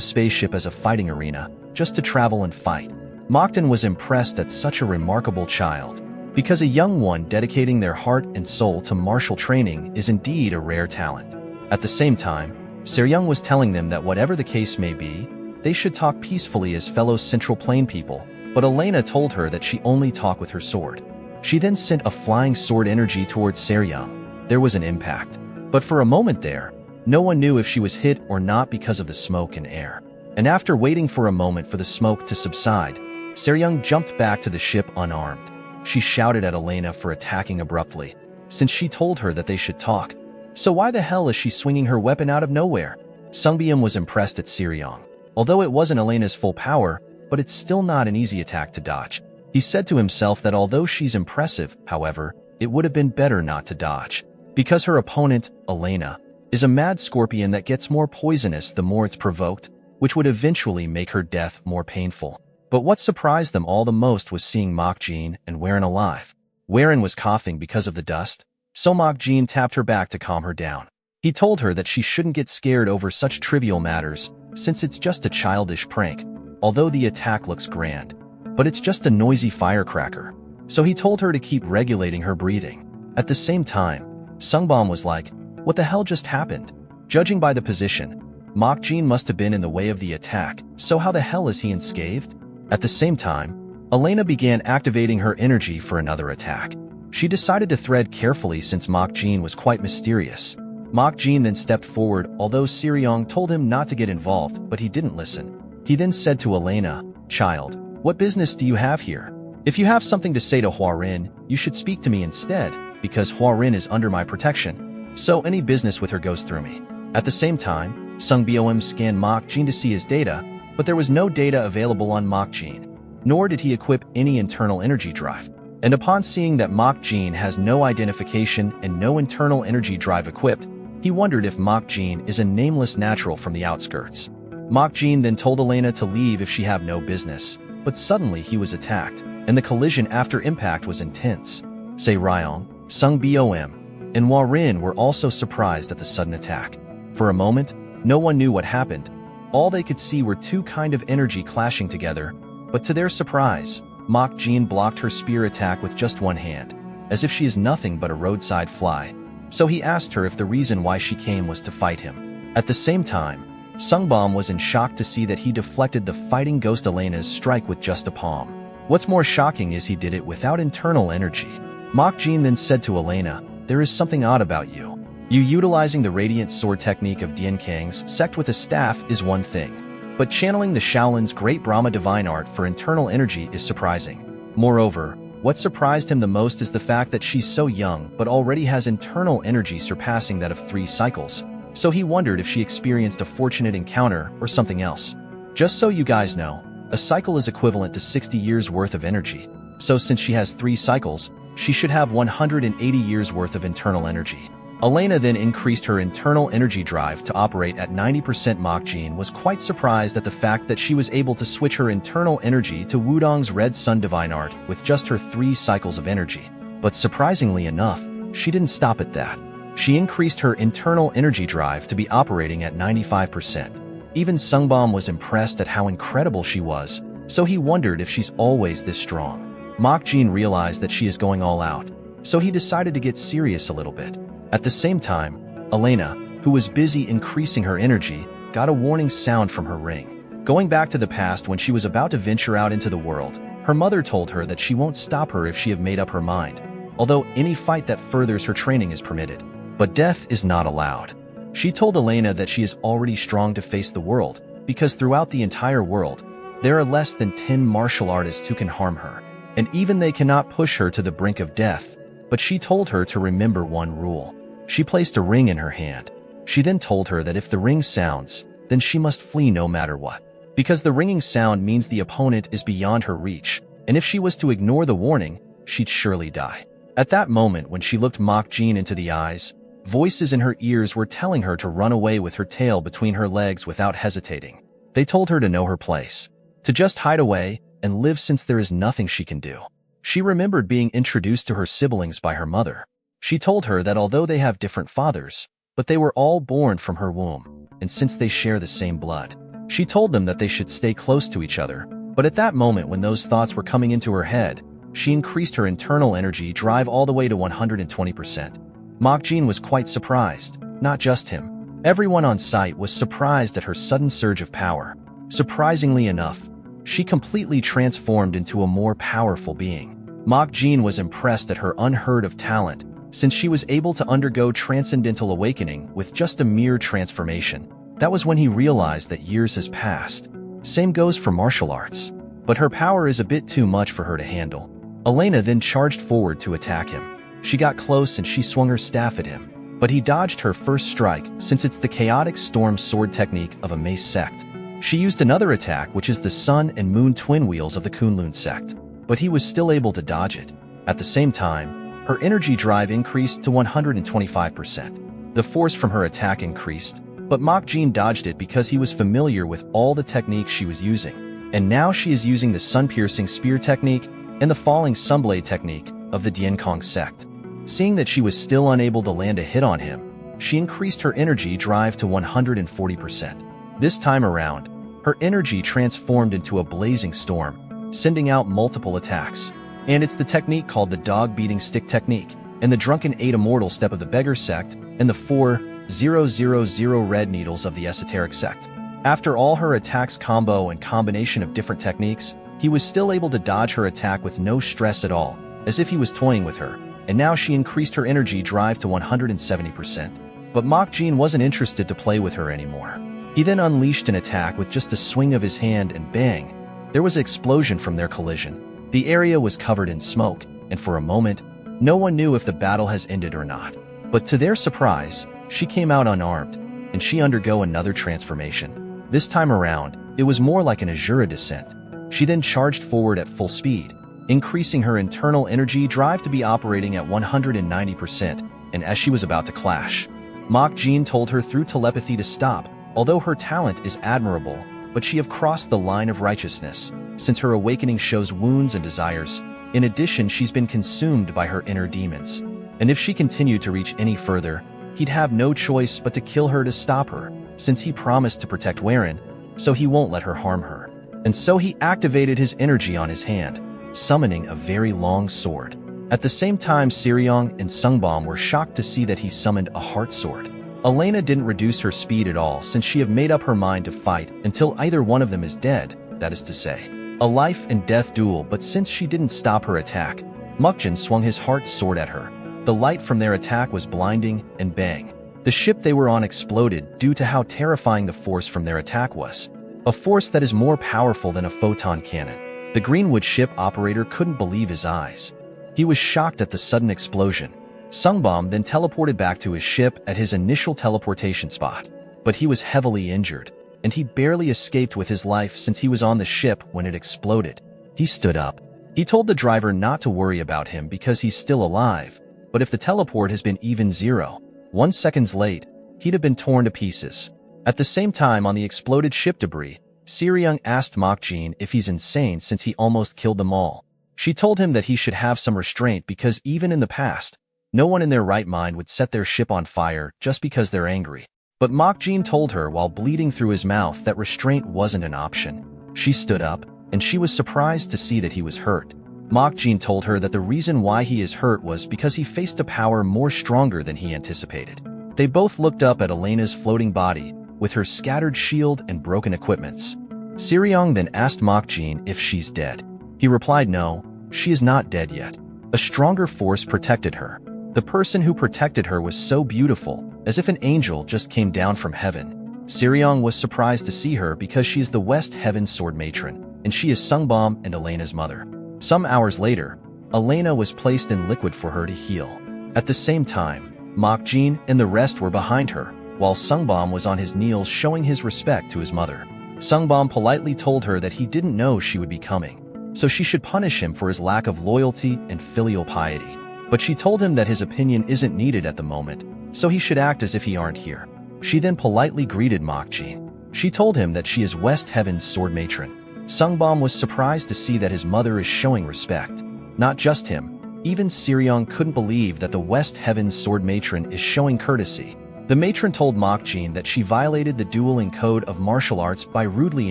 spaceship as a fighting arena, just to travel and fight." Mokden was impressed at such a remarkable child, because a young one dedicating their heart and soul to martial training is indeed a rare talent. At the same time, Seryung was telling them that whatever the case may be, they should talk peacefully as fellow Central Plain people, but Elena told her that she only talk with her sword. She then sent a flying sword energy towards Seryung. There was an impact, but for a moment there, no one knew if she was hit or not because of the smoke and air. And after waiting for a moment for the smoke to subside, Seryung jumped back to the ship unarmed. She shouted at Elena for attacking abruptly, since she told her that they should talk. So why the hell is she swinging her weapon out of nowhere? Sungbyeom was impressed at Seryung. Although it wasn't Elena's full power, but it's still not an easy attack to dodge. He said to himself that although she's impressive, however, it would have been better not to dodge. Because her opponent, Elena, is a mad scorpion that gets more poisonous the more it's provoked, which would eventually make her death more painful. But what surprised them all the most was seeing Mokjin and Waren alive. Waren was coughing because of the dust, so Mokjin tapped her back to calm her down. He told her that she shouldn't get scared over such trivial matters, since it's just a childish prank, although the attack looks grand. But it's just a noisy firecracker. So he told her to keep regulating her breathing. At the same time, Sungbom was like, "What the hell just happened?" Judging by the position, Mokjin must have been in the way of the attack, so how the hell is he unscathed? At the same time, Elena began activating her energy for another attack. She decided to tread carefully since Mokjin was quite mysterious. Mokjin then stepped forward, although Seryung told him not to get involved, but he didn't listen. He then said to Elena, "Child, what business do you have here? If you have something to say to Hwarin, you should speak to me instead, because Hwarin is under my protection, so any business with her goes through me." At the same time, Sungbyeom scanned Mokjin to see his data, but there was no data available on Mokjin, nor did he equip any internal energy drive. And upon seeing that Mokjin has no identification and no internal energy drive equipped, he wondered if Mokjin is a nameless natural from the outskirts. Mokjin then told Elena to leave if she have no business, but suddenly he was attacked, and the collision after impact was intense. Se-ryong, Sungbyeom, and Hwarin were also surprised at the sudden attack. For a moment, no one knew what happened. All they could see were two kinds of energy clashing together, but to their surprise, Mokjin blocked her spear attack with just one hand, as if she is nothing but a roadside fly. So he asked her if the reason why she came was to fight him. At the same time, Sungbom was in shock to see that he deflected the fighting ghost Elena's strike with just a palm. What's more shocking is he did it without internal energy. Mokjin then said to Elena, "There is something odd about you. You utilizing the radiant sword technique of Dian Kang's sect with a staff is one thing, but channeling the Shaolin's great Brahma divine art for internal energy is surprising. Moreover, what surprised him the most is the fact that she's so young but already has internal energy surpassing that of 3 cycles, so he wondered if she experienced a fortunate encounter or something else. Just so you guys know, a cycle is equivalent to 60 years worth of energy, so since she has 3 cycles, she should have 180 years worth of internal energy." Elena then increased her internal energy drive to operate at 90%. Mokjin was quite surprised at the fact that she was able to switch her internal energy to Wudong's Red Sun Divine Art with just her 3 cycles of energy. But surprisingly enough, she didn't stop at that. She increased her internal energy drive to be operating at 95%. Even Sungbom was impressed at how incredible she was, so he wondered if she's always this strong. Mokjin realized that she is going all out, so he decided to get serious a little bit. At the same time, Elena, who was busy increasing her energy, got a warning sound from her ring. Going back to the past when she was about to venture out into the world, her mother told her that she won't stop her if she have made up her mind, although any fight that furthers her training is permitted. But death is not allowed. She told Elena that she is already strong to face the world, because throughout the entire world, there are less than 10 martial artists who can harm her, and even they cannot push her to the brink of death. But she told her to remember one rule. She placed a ring in her hand. She then told her that if the ring sounds, then she must flee no matter what. Because the ringing sound means the opponent is beyond her reach, and if she was to ignore the warning, she'd surely die. At that moment, when she looked Mok Jin into the eyes, voices in her ears were telling her to run away with her tail between her legs without hesitating. They told her to know her place, to just hide away and live since there is nothing she can do. She remembered being introduced to her siblings by her mother. She told her that although they have different fathers, but they were all born from her womb, and since they share the same blood, she told them that they should stay close to each other. But at that moment, when those thoughts were coming into her head, she increased her internal energy drive all the way to 120%. Mok Jin was quite surprised, not just him. Everyone on site was surprised at her sudden surge of power. Surprisingly enough, she completely transformed into a more powerful being. Mok Jin was impressed at her unheard-of talent, since she was able to undergo transcendental awakening with just a mere transformation. That was when he realized that years has passed. Same goes for martial arts. But her power is a bit too much for her to handle. Elena then charged forward to attack him. She got close and she swung her staff at him, but he dodged her first strike since it's the chaotic storm sword technique of a mace sect. She used another attack, which is the sun and moon twin wheels of the Kunlun sect, but he was still able to dodge it. At the same time, her energy drive increased to 125%. The force from her attack increased, but Mok Jin dodged it because he was familiar with all the techniques she was using. And now she is using the sun-piercing spear technique and the falling sunblade technique of the Dienkong sect. Seeing that she was still unable to land a hit on him, she increased her energy drive to 140%. This time around, her energy transformed into a blazing storm, sending out multiple attacks. And it's the technique called the dog-beating stick technique, and the drunken 8 immortal step of the beggar sect, and the 4,000 red needles of the esoteric sect. After all her attacks combo and combination of different techniques, he was still able to dodge her attack with no stress at all, as if he was toying with her, and now she increased her energy drive to 170%. But Mok Jin wasn't interested to play with her anymore. He then unleashed an attack with just a swing of his hand, and bang! There was an explosion from their collision. The area was covered in smoke, and for a moment, no one knew if the battle has ended or not. But to their surprise, she came out unarmed, and she undergo another transformation. This time around, it was more like an Azura descent. She then charged forward at full speed, increasing her internal energy drive to be operating at 190%, and as she was about to clash, Mok Jin told her through telepathy to stop. Although her talent is admirable, but she have crossed the line of righteousness, since her awakening shows wounds and desires. In addition, she's been consumed by her inner demons, and if she continued to reach any further, he'd have no choice but to kill her to stop her, since he promised to protect Waren, so he won't let her harm her. And so he activated his energy on his hand, summoning a very long sword. At the same time, Siriong and Sungbom were shocked to see that he summoned a heart sword. Elena didn't reduce her speed at all, since she had made up her mind to fight until either one of them is dead, that is to say, a life and death duel. But since she didn't stop her attack, Mok Jin swung his heart sword at her. The light from their attack was blinding, and bang! The ship they were on exploded due to how terrifying the force from their attack was. A force that is more powerful than a photon cannon. The Greenwood ship operator couldn't believe his eyes. He was shocked at the sudden explosion. Sungbom then teleported back to his ship at his initial teleportation spot, but he was heavily injured, and he barely escaped with his life since he was on the ship when it exploded. He stood up. He told the driver not to worry about him because he's still alive, but if the teleport has been even 0.1 seconds late, he'd have been torn to pieces. At the same time, on the exploded ship debris, Siriong asked Mok Jin if he's insane since he almost killed them all. She told him that he should have some restraint because even in the past, no one in their right mind would set their ship on fire just because they're angry. But Mok Jin told her while bleeding through his mouth that restraint wasn't an option. She stood up, and she was surprised to see that he was hurt. Mok Jin told her that the reason why he is hurt was because he faced a power more stronger than he anticipated. They both looked up at Elena's floating body, with her scattered shield and broken equipments. Siriong then asked Mok Jin if she's dead. He replied no, she is not dead yet. A stronger force protected her. The person who protected her was so beautiful, as if an angel just came down from heaven. Siriong was surprised to see her because she is the West Heaven Sword Matron, and she is Sungbom and Elena's mother. Some hours later, Elena was placed in liquid for her to heal. At the same time, Mok Jin and the rest were behind her, while Sungbom was on his knees showing his respect to his mother. Sungbom politely told her that he didn't know she would be coming. so she should punish him for his lack of loyalty and filial piety. But she told him that his opinion isn't needed at the moment, so he should act as if he aren't here. She then politely greeted Mokjin. She told him that she is West Heaven's sword matron. Sungbom was surprised to see that his mother is showing respect. Not just him, even Seryong couldn't believe that the West Heaven's sword matron is showing courtesy. The matron told Mokjin that she violated the dueling code of martial arts by rudely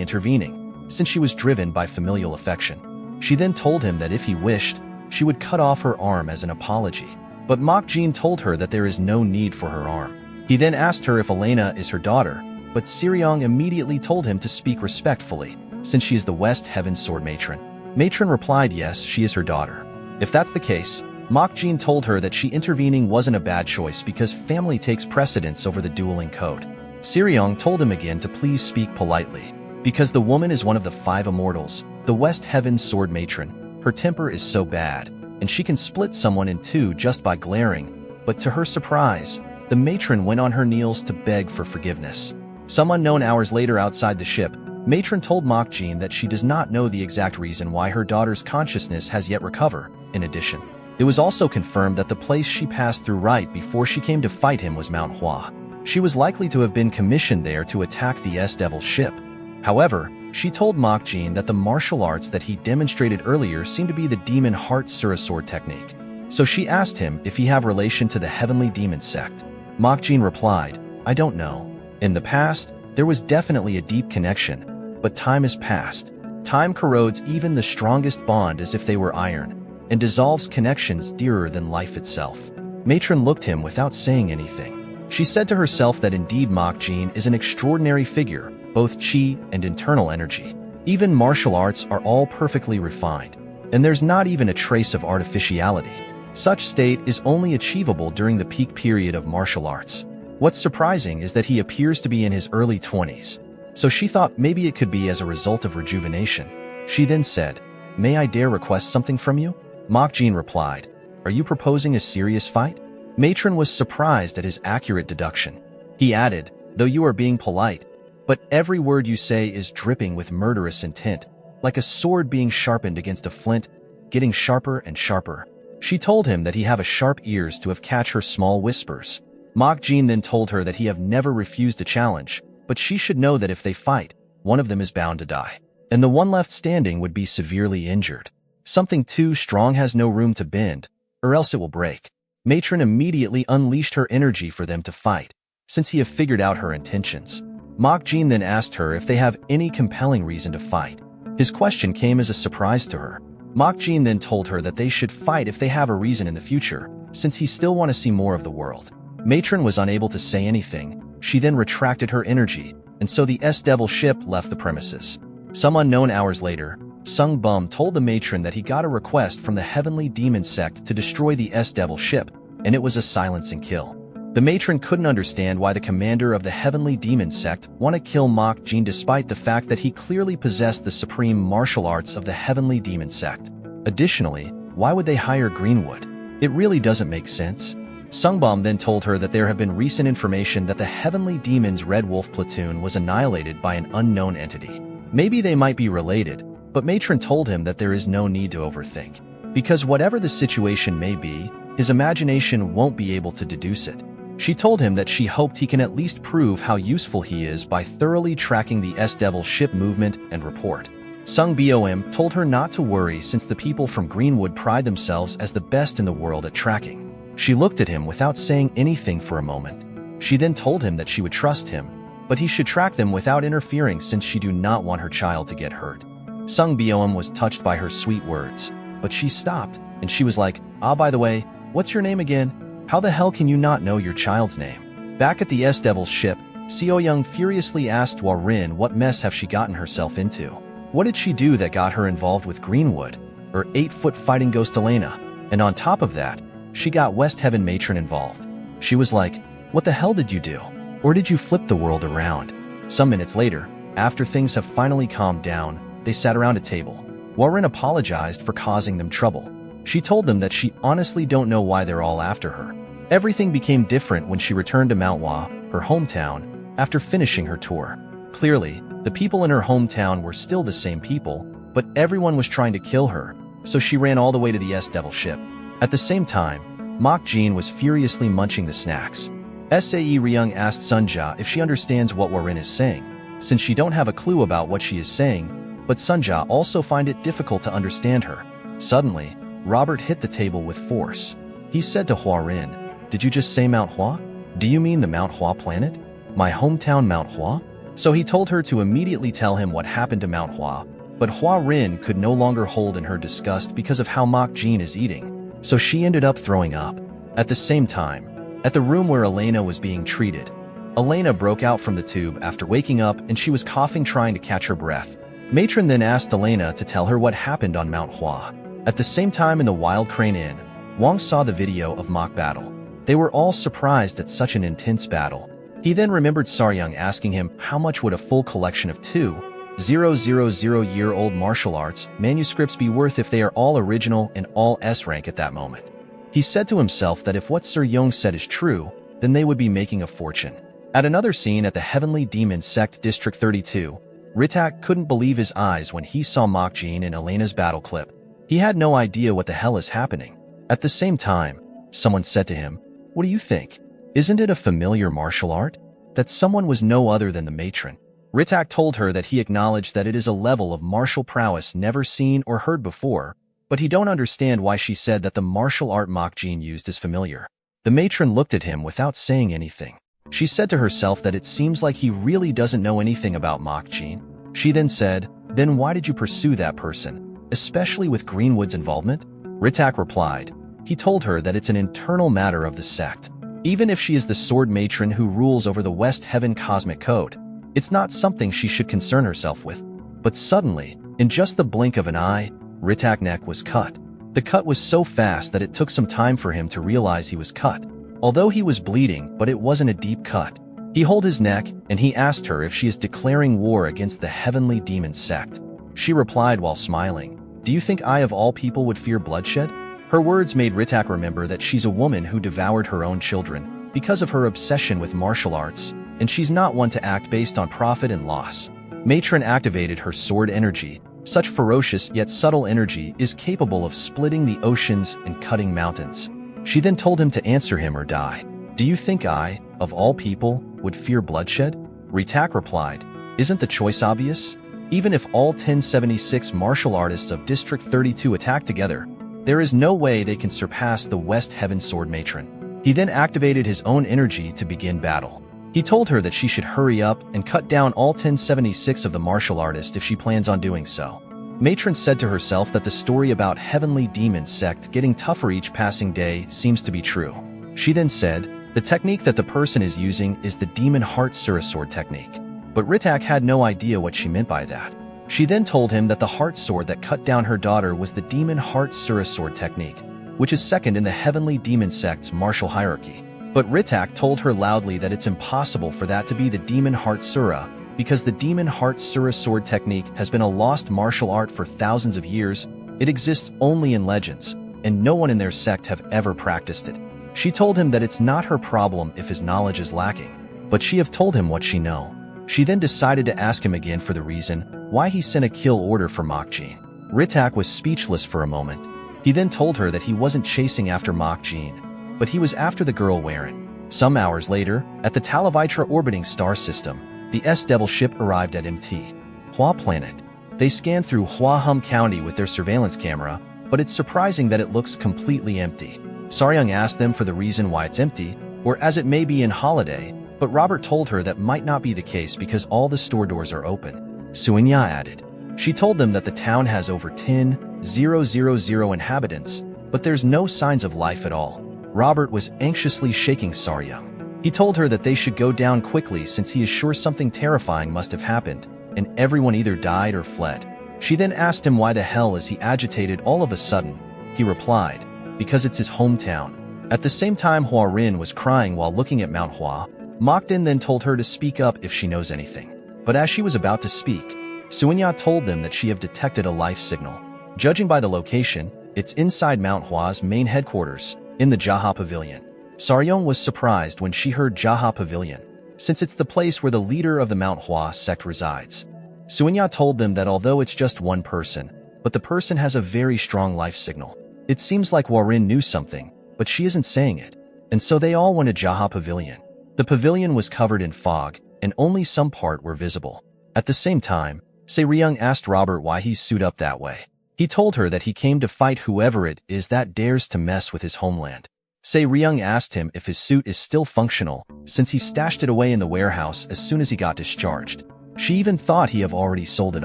intervening, since she was driven by familial affection. She then told him that if he wished, she would cut off her arm as an apology. But Mokjin told her that there is no need for her arm. He then asked her if Elena is her daughter, but Seryong immediately told him to speak respectfully, since she is the West Heaven sword matron. Matron replied yes, she is her daughter. If that's the case, Mokjin told her that she intervening wasn't a bad choice because family takes precedence over the dueling code. Seryong told him again to please speak politely. Because the woman is one of the 5 immortals, the West Heaven sword matron, her temper is so bad, and she can split someone in 2 just by glaring. But to her surprise, the matron went on her knees to beg for forgiveness. Some unknown hours later outside the ship, Matron told Mokjin that she does not know the exact reason why her daughter's consciousness has yet recovered. In addition, it was also confirmed that the place she passed through right before she came to fight him was MANHWA. She was likely to have been commissioned there to attack the S-Devil's ship. However, she told Mokjin that the martial arts that he demonstrated earlier seemed to be the Demon Heart Surasword technique. So she asked him if he have relation to the Heavenly Demon sect. Mokjin replied, I don't know. In the past, there was definitely a deep connection, but time has passed. Time corrodes even the strongest bond as if they were iron, and dissolves connections dearer than life itself. Matron looked him without saying anything. She said to herself that indeed Mokjin is an extraordinary figure, both chi and internal energy. Even martial arts are all perfectly refined, and there's not even a trace of artificiality. Such state is only achievable during the peak period of martial arts. What's surprising is that he appears to be in his early 20s. So she thought maybe it could be as a result of rejuvenation. She then said, May I dare request something from you? Mokjin replied, Are you proposing a serious fight? Matron was surprised at his accurate deduction. He added, Though you are being polite, but every word you say is dripping with murderous intent, like a sword being sharpened against a flint, getting sharper and sharper. She told him that he have a sharp ears to have catch her small whispers. Mokjin then told her that he have never refused a challenge, but she should know that if they fight, one of them is bound to die, and the one left standing would be severely injured. Something too strong has no room to bend, or else it will break. Matron immediately unleashed her energy for them to fight, since he had figured out her intentions. Mokjin then asked her if they have any compelling reason to fight. His question came as a surprise to her. Mokjin then told her that they should fight if they have a reason in the future, since he still want to see more of the world. Matron was unable to say anything. She then retracted her energy, and so the S-Devil ship left the premises. Some unknown hours later, Sungbum told the matron that he got a request from the Heavenly Demon sect to destroy the S-Devil ship, and it was a silence and kill. The matron couldn't understand why the commander of the Heavenly Demon sect wanted to kill Mokjin despite the fact that he clearly possessed the supreme martial arts of the Heavenly Demon sect. Additionally, why would they hire Greenwood? It really doesn't make sense. Sungbum then told her that there have been recent information that the Heavenly Demon's Red Wolf platoon was annihilated by an unknown entity. Maybe they might be related, but Matron told him that there is no need to overthink. Because whatever the situation may be, his imagination won't be able to deduce it. She told him that she hoped he can at least prove how useful he is by thoroughly tracking the S-Devil ship movement and report. Sung Bom told her not to worry since the people from Greenwood pride themselves as the best in the world at tracking. She looked at him without saying anything for a moment. She then told him that she would trust him, but he should track them without interfering since she do not want her child to get hurt. Sung Bom was touched by her sweet words, but she stopped, and she was like, by the way, what's your name again? How the hell can you not know your child's name? Back at the S-Devil's ship, Seo Young furiously asked Warin what mess have she gotten herself into. What did she do that got her involved with Greenwood, or 8-foot fighting ghost Elena? And on top of that, she got West Heaven Matron involved. She was like, what the hell did you do? Or did you flip the world around? Some minutes later, after things have finally calmed down, they sat around a table. Warin apologized for causing them trouble. She told them that she honestly don't know why they're all after her. Everything became different when she returned to Manwha, her hometown, after finishing her tour. Clearly, the people in her hometown were still the same people, but everyone was trying to kill her, so she ran all the way to the S-Devil ship. At the same time, Mok Jin was furiously munching the snacks. Sae Ryung asked Sunja if she understands what Warin is saying, since she don't have a clue about what she is saying, but Sunja also find it difficult to understand her. Suddenly, Robert hit the table with force. He said to Huarin, "Did you just say Manhwa? Do you mean the Manhwa planet? My hometown Manhwa?" So he told her to immediately tell him what happened to Manhwa, but Huarin could no longer hold in her disgust because of how Mok Jin is eating, so she ended up throwing up. At the same time, at the room where Elena was being treated, Elena broke out from the tube after waking up and she was coughing trying to catch her breath. Matron then asked Elena to tell her what happened on Mount Hua. At the same time in the Wild Crane Inn, Wong saw the video of mock battle. They were all surprised at such an intense battle. He then remembered Saryung asking him how much would a full collection of 2,000-year-old martial arts manuscripts be worth if they are all original and all S rank at that moment. He said to himself that if what Saryung said is true, then they would be making a fortune. At another scene at the Heavenly Demon Sect District 32, Ritak couldn't believe his eyes when he saw Mok Jin in Elena's battle clip. He had no idea what the hell is happening. At the same time, someone said to him, "What do you think? Isn't it a familiar martial art?" That someone was no other than the matron. Ritak told her that he acknowledged that it is a level of martial prowess never seen or heard before, but he don't understand why she said that the martial art Mok Jin used is familiar. The matron looked at him without saying anything. She said to herself that it seems like he really doesn't know anything about Mok Jin. She then said, "Then why did you pursue that person, especially with Greenwood's involvement?" Ritak replied. He told her that it's an internal matter of the sect. Even if she is the sword matron who rules over the West Heaven Cosmic Code, it's not something she should concern herself with. But suddenly, in just the blink of an eye, Ritak's neck was cut. The cut was so fast that it took some time for him to realize he was cut. Although he was bleeding, but it wasn't a deep cut. He held his neck, and he asked her if she is declaring war against the Heavenly Demon Sect. She replied while smiling, "Do you think I of all people would fear bloodshed?" Her words made Ritak remember that she's a woman who devoured her own children because of her obsession with martial arts, and she's not one to act based on profit and loss. Matron activated her sword energy. Such ferocious yet subtle energy is capable of splitting the oceans and cutting mountains. She then told him to answer him or die. "Do you think I, of all people, would fear bloodshed?" Ritak replied, "Isn't the choice obvious? Even if all 1076 martial artists of District 32 attack together, there is no way they can surpass the West Heaven Sword Matron." He then activated his own energy to begin battle. He told her that she should hurry up and cut down all 1076 of the martial artists if she plans on doing so. Matron said to herself that the story about Heavenly Demon Sect getting tougher each passing day seems to be true. She then said, "The technique that the person is using is the Demon Heart Surasword technique." But Ritak had no idea what she meant by that. She then told him that the heart sword that cut down her daughter was the Demon Heart Surasword technique, which is second in the Heavenly Demon Sect's martial hierarchy. But Ritak told her loudly that it's impossible for that to be the Demon Heart Sura, because the Demon Heart Surasword technique has been a lost martial art for thousands of years. It exists only in legends, and no one in their sect have ever practiced it. She told him that it's not her problem if his knowledge is lacking, but she have told him what she know. She then decided to ask him again for the reason why he sent a kill order for Mok Jin. Ritak was speechless for a moment. He then told her that he wasn't chasing after Mok Jin, but he was after the girl Warin. Some hours later, at the Talavitra orbiting star system, the S-Devil ship arrived at Mt. Hua planet. They scanned through Hua Hum County with their surveillance camera, but it's surprising that it looks completely empty. Saryung asked them for the reason why it's empty, or as it may be in holiday, but Robert told her that might not be the case because all the store doors are open. Suinya added. She told them that the town has over 10,000 inhabitants, but there's no signs of life at all. Robert was anxiously shaking Saryung. He told her that they should go down quickly since he is sure something terrifying must have happened, and everyone either died or fled. She then asked him why the hell is he agitated all of a sudden. He replied, "Because it's his hometown." At the same time Huarin was crying while looking at Mount Hua. Mokden then told her to speak up if she knows anything. But as she was about to speak, Suinya told them that she have detected a life signal. Judging by the location, it's inside Mount Hua's main headquarters, in the Jaha Pavilion. Saryung was surprised when she heard Jaha Pavilion, since it's the place where the leader of the Mount Hua sect resides. Suinya told them that although it's just one person, but the person has a very strong life signal. It seems like Warin knew something, but she isn't saying it. And so they all went to Jaha Pavilion. The pavilion was covered in fog, and only some part were visible. At the same time, Se-ryung asked Robert why he's suited up that way. He told her that he came to fight whoever it is that dares to mess with his homeland. Se-ryung asked him if his suit is still functional, since he stashed it away in the warehouse as soon as he got discharged. She even thought he have already sold it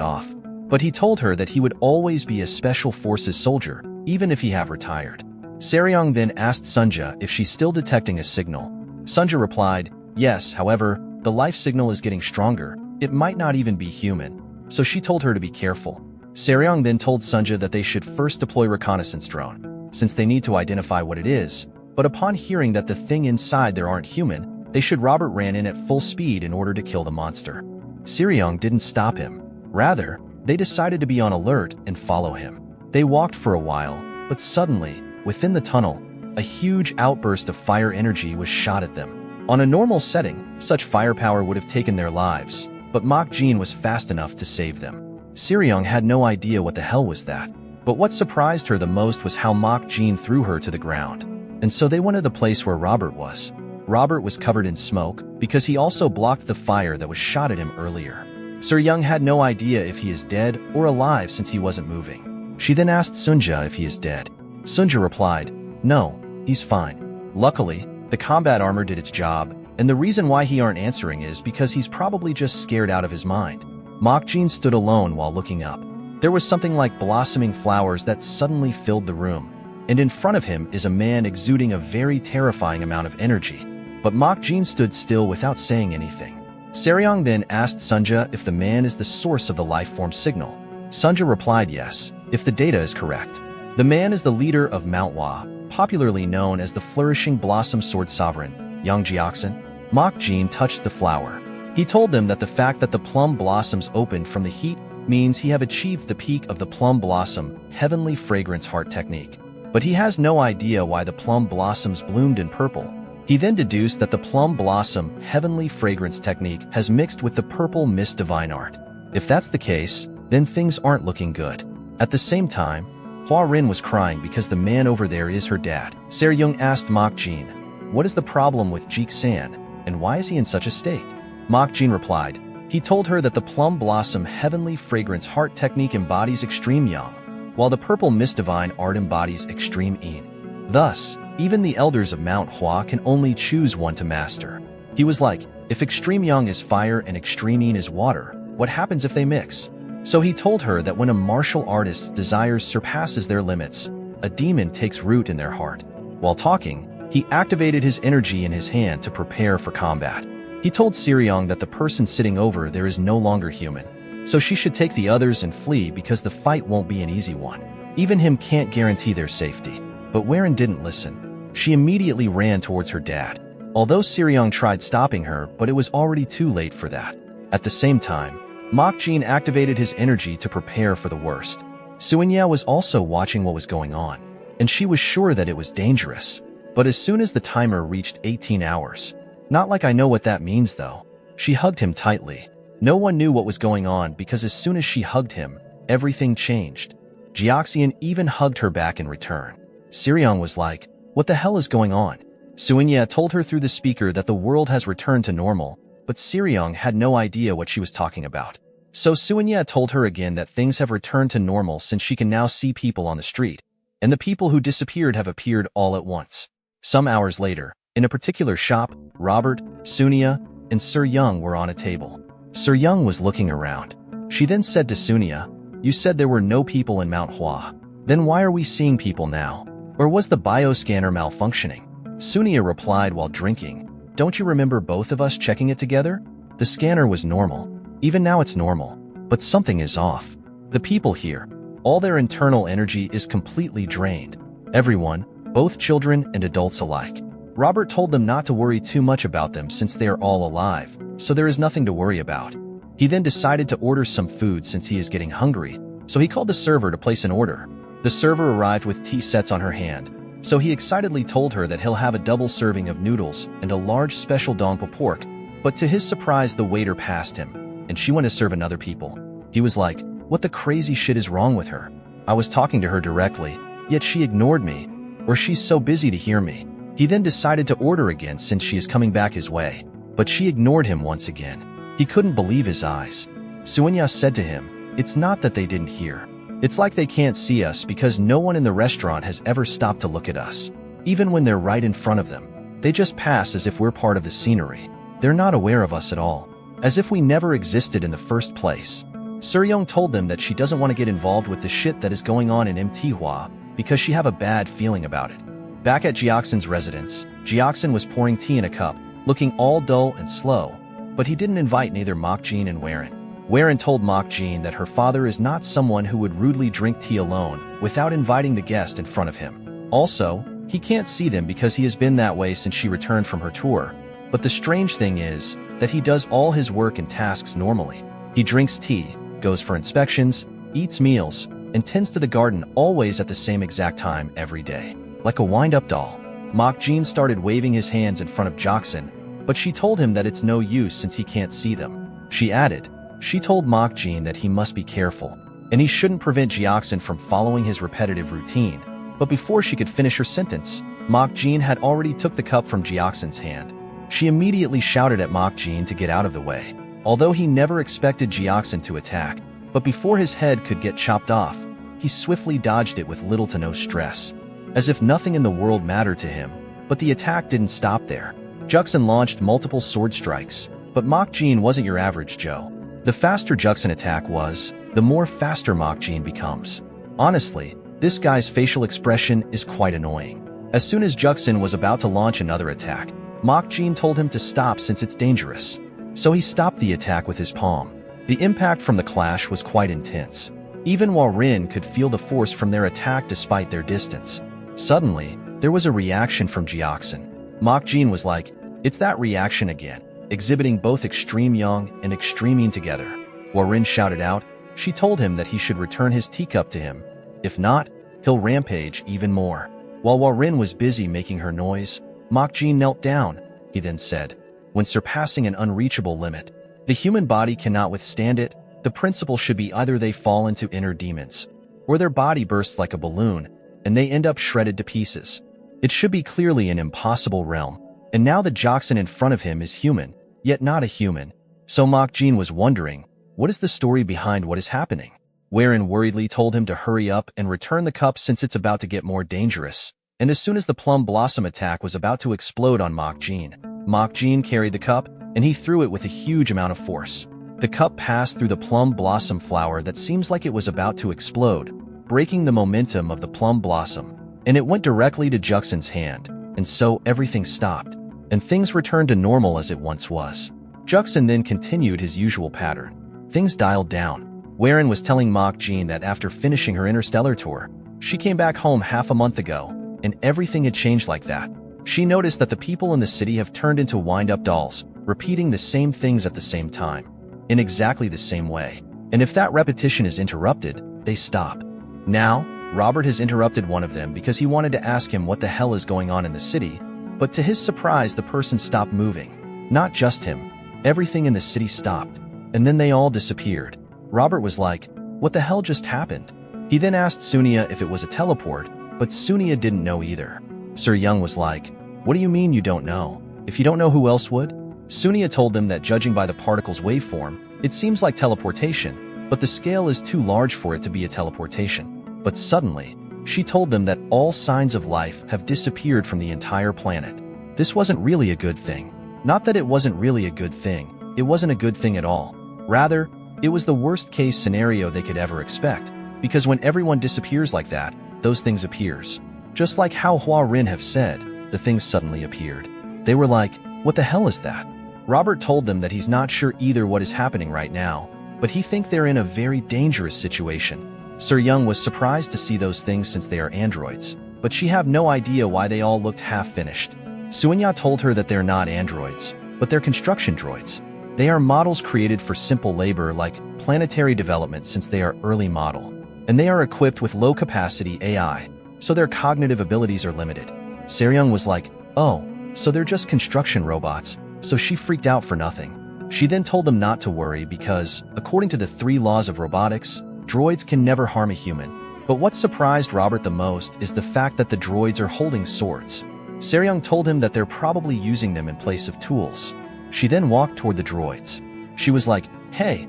off. But he told her that he would always be a special forces soldier, even if he have retired. Se-ryung then asked Sunja if she's still detecting a signal. Sunja replied, yes, however, the life signal is getting stronger. It might not even be human. So she told her to be careful. Se-ryung then told Sunja that they should first deploy reconnaissance drone, since they need to identify what it is. But upon hearing that the thing inside there aren't human, Robert ran in at full speed in order to kill the monster. Se-ryung didn't stop him. Rather, they decided to be on alert and follow him. They walked for a while, but suddenly, within the tunnel, a huge outburst of fire energy was shot at them. On a normal setting, such firepower would have taken their lives, but Mok Jin was fast enough to save them. Se-ryung had no idea what the hell was that. But what surprised her the most was how Mok Jin threw her to the ground. And so they went to the place where Robert was. Robert was covered in smoke because he also blocked the fire that was shot at him earlier. Se-ryung had no idea if he is dead or alive since he wasn't moving. She then asked Sunja if he is dead. Sunja replied, no, he's fine. Luckily, the combat armor did its job, and the reason why he aren't answering is because he's probably just scared out of his mind. Mok Jin stood alone while looking up. There was something like blossoming flowers that suddenly filled the room, and in front of him is a man exuding a very terrifying amount of energy. But Mok Jin stood still without saying anything. Se-ryung then asked Sunja if the man is the source of the life form signal. Sunja replied yes, if the data is correct. The man is the leader of Manhwa, popularly known as the Flourishing Blossom Sword Sovereign, Yang Jiaxin. Mok Jin touched the flower. He told them that the fact that the plum blossoms opened from the heat means he have achieved the peak of the plum blossom heavenly fragrance heart technique. But he has no idea why the plum blossoms bloomed in purple. He then deduced that the plum blossom heavenly fragrance technique has mixed with the purple mist divine art. If that's the case, then things aren't looking good. At the same time, Hua Rin was crying because the man over there is her dad. Se-ryung asked Mok Jin, what is the problem with Jeek San, and why is he in such a state? Mok Jin replied, he told her that the plum blossom heavenly fragrance heart technique embodies extreme yang, while the purple mist divine art embodies extreme yin. Thus, even the elders of Mount Hua can only choose one to master. He was like, if extreme yang is fire and extreme yin is water, what happens if they mix? So he told her that when a martial artist's desires surpasses their limits, a demon takes root in their heart. While talking, he activated his energy in his hand to prepare for combat. He told Se-ryung that the person sitting over there is no longer human, so she should take the others and flee because the fight won't be an easy one. Even him can't guarantee their safety. But Warin didn't listen. She immediately ran towards her dad. Although Se-ryung tried stopping her, but it was already too late for that. At the same time, Mok Jin activated his energy to prepare for the worst. Suinya was also watching what was going on, and she was sure that it was dangerous. But as soon as the timer reached 18 hours, not like I know what that means though, she hugged him tightly. No one knew what was going on because as soon as she hugged him, everything changed. Jiaxian even hugged her back in return. Se-ryung was like, what the hell is going on? Suinya told her through the speaker that the world has returned to normal, but Se-ryung had no idea what she was talking about. So Suinya told her again that things have returned to normal since she can now see people on the street, and the people who disappeared have appeared all at once. Some hours later, in a particular shop, Robert, Suinya, and Se-ryung were on a table. Se-ryung was looking around. She then said to Suinya, you said there were no people in Mount Hua. Then why are we seeing people now? Or was the bioscanner malfunctioning? Suinya replied while drinking, don't you remember both of us checking it together? The scanner was normal. Even now it's normal. But something is off. The people here, all their internal energy is completely drained. Everyone, both children and adults alike. Robert told them not to worry too much about them since they are all alive, so there is nothing to worry about. He then decided to order some food since he is getting hungry, so he called the server to place an order. The server arrived with tea sets on her hand, so he excitedly told her that he'll have a double serving of noodles and a large special dongpa pork, but to his surprise the waiter passed him, and she went to serve another people. He was like, what the crazy shit is wrong with her? I was talking to her directly, yet she ignored me, or she's so busy to hear me. He then decided to order again since she is coming back his way, but she ignored him once again. He couldn't believe his eyes. Suenya said to him, it's not that they didn't hear. It's like they can't see us because no one in the restaurant has ever stopped to look at us. Even when they're right in front of them, they just pass as if we're part of the scenery. They're not aware of us at all, as if we never existed in the first place. Suryong told them that she doesn't want to get involved with the shit that is going on in MTHUA because she have a bad feeling about it. Back at Jiaxin's residence, Jiaxin was pouring tea in a cup, looking all dull and slow, but he didn't invite neither Mokjin and Warren. Warren told Mokjin that her father is not someone who would rudely drink tea alone without inviting the guest in front of him. Also, he can't see them because he has been that way since she returned from her tour. But the strange thing is that he does all his work and tasks normally. He drinks tea, goes for inspections, eats meals, and tends to the garden always at the same exact time every day. Like a wind-up doll. Mokjin started waving his hands in front of Jiaxin, but she told him that it's no use since he can't see them. She added, she told Mokjin that he must be careful, and he shouldn't prevent Jiaxin from following his repetitive routine. But before she could finish her sentence, Mokjin had already took the cup from Jiaxin's hand. She immediately shouted at Mokjin to get out of the way, although he never expected Jiaxin to attack. But before his head could get chopped off, he swiftly dodged it with little to no stress, as if nothing in the world mattered to him. But the attack didn't stop there. Jiaxin launched multiple sword strikes, but Mokjin wasn't your average Joe. The faster Jiaxin attack was, the more faster Mokjin becomes. Honestly, this guy's facial expression is quite annoying. As soon as Jiaxin was about to launch another attack, Mokjin told him to stop since it's dangerous. So he stopped the attack with his palm. The impact from the clash was quite intense. Even while Rin could feel the force from their attack despite their distance. Suddenly, there was a reaction from Jiaxin. Mokjin was like, it's that reaction again, exhibiting both extreme yang and extreme yin together. While Rin shouted out, she told him that he should return his teacup to him. If not, he'll rampage even more. While Rin was busy making her noise, Mokjin knelt down. He then said, when surpassing an unreachable limit, the human body cannot withstand it. The principle should be either they fall into inner demons, or their body bursts like a balloon, and they end up shredded to pieces. It should be clearly an impossible realm, and now the Jiaxin in front of him is human, yet not a human. So Mokjin was wondering, what is the story behind what is happening? Warren worriedly told him to hurry up and return the cup since it's about to get more dangerous. And as soon as the plum blossom attack was about to explode on Mokjin carried the cup, and he threw it with a huge amount of force. The cup passed through the plum blossom flower that seems like it was about to explode, breaking the momentum of the plum blossom, and it went directly to Jiaxin's hand, and so everything stopped, and things returned to normal as it once was. Jiaxin then continued his usual pattern. Things dialed down. Warren was telling Mokjin that after finishing her interstellar tour, she came back home half a month ago, and everything had changed like that. She noticed that the people in the city have turned into wind-up dolls, repeating the same things at the same time, in exactly the same way. And if that repetition is interrupted, they stop. Now, Robert has interrupted one of them because he wanted to ask him what the hell is going on in the city, but to his surprise the person stopped moving. Not just him. Everything in the city stopped, and then they all disappeared. Robert was like, what the hell just happened? He then asked Sunya if it was a teleport, but Sunya didn't know either. Sir Young was like, what do you mean you don't know? If you don't know, who else would? Sunya told them that judging by the particle's waveform, it seems like teleportation, but the scale is too large for it to be a teleportation. But suddenly, she told them that all signs of life have disappeared from the entire planet. This wasn't really a good thing. Not that it wasn't really a good thing, it wasn't a good thing at all. Rather, it was the worst-case scenario they could ever expect, because when everyone disappears like that, those things appears. Just like how Hua Rin have said, the things suddenly appeared. They were like, what the hell is that? Robert told them that he's not sure either what is happening right now, but he think they're in a very dangerous situation. Sir Young was surprised to see those things since they are androids, but she have no idea why they all looked half-finished. Suenya told her that they're not androids, but they're construction droids. They are models created for simple labor like planetary development since they are early model, and they are equipped with low-capacity AI, so their cognitive abilities are limited. Seryung was like, oh, so they're just construction robots, so she freaked out for nothing. She then told them not to worry because, according to the 3 laws of robotics, droids can never harm a human. But what surprised Robert the most is the fact that the droids are holding swords. Seryong told him that they're probably using them in place of tools. She then walked toward the droids. She was like, hey,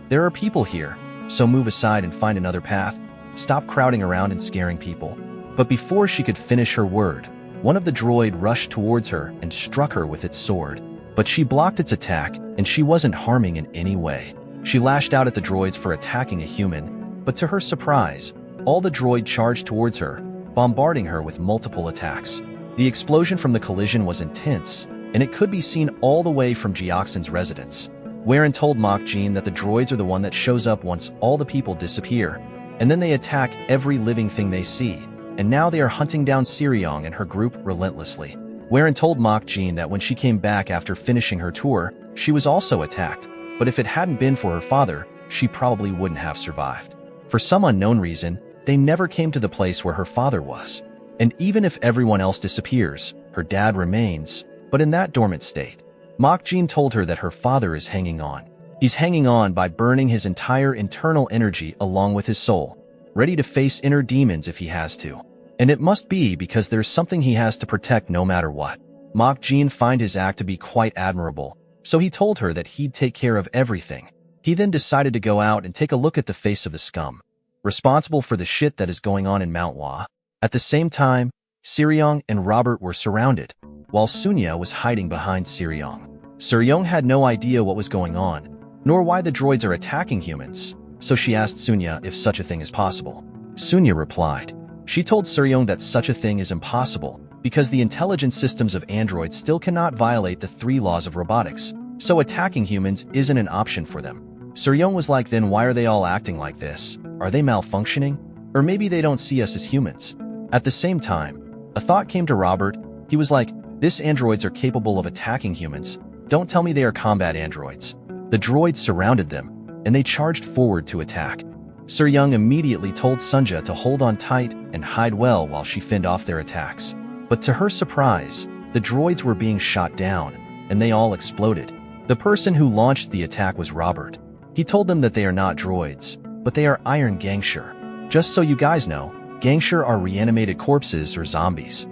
there are people here, so move aside and find another path. Stop crowding around and scaring people. But before she could finish her word, one of the droid rushed towards her and struck her with its sword. But she blocked its attack, and she wasn't harming in any way. She lashed out at the droids for attacking a human, but to her surprise, all the droid charged towards her, bombarding her with multiple attacks. The explosion from the collision was intense, and it could be seen all the way from Jioxin's residence. Warren told Mok Jin that the droids are the one that shows up once all the people disappear, and then they attack every living thing they see, and now they are hunting down Seryong and her group relentlessly. Warren told Mok Jin that when she came back after finishing her tour, she was also attacked, but if it hadn't been for her father, she probably wouldn't have survived. For some unknown reason, they never came to the place where her father was. And even if everyone else disappears, her dad remains, but in that dormant state. Mok Jin told her that her father is hanging on. He's hanging on by burning his entire internal energy along with his soul, ready to face inner demons if he has to. And it must be because there's something he has to protect no matter what. Mok Jin found his act to be quite admirable, so he told her that he'd take care of everything. He then decided to go out and take a look at the face of the scum, responsible for the shit that is going on in Manhwa. At the same time, Seryong and Robert were surrounded, while Sunya was hiding behind Seryong. Seryong had no idea what was going on, nor why the droids are attacking humans, so she asked Sunya if such a thing is possible. Sunya replied. She told Seryong that such a thing is impossible, because the intelligence systems of androids still cannot violate the 3 laws of robotics, so attacking humans isn't an option for them. Seryong was like, then why are they all acting like this? Are they malfunctioning? Or maybe they don't see us as humans? At the same time, a thought came to Robert. He was like, these androids are capable of attacking humans. Don't tell me they are combat androids. The droids surrounded them, and they charged forward to attack. Seryong immediately told Sunja to hold on tight and hide well while she fended off their attacks. But to her surprise, the droids were being shot down, and they all exploded. The person who launched the attack was Robert. He told them that they are not droids, but they are iron gangster. Just so you guys know, gangster are reanimated corpses or zombies.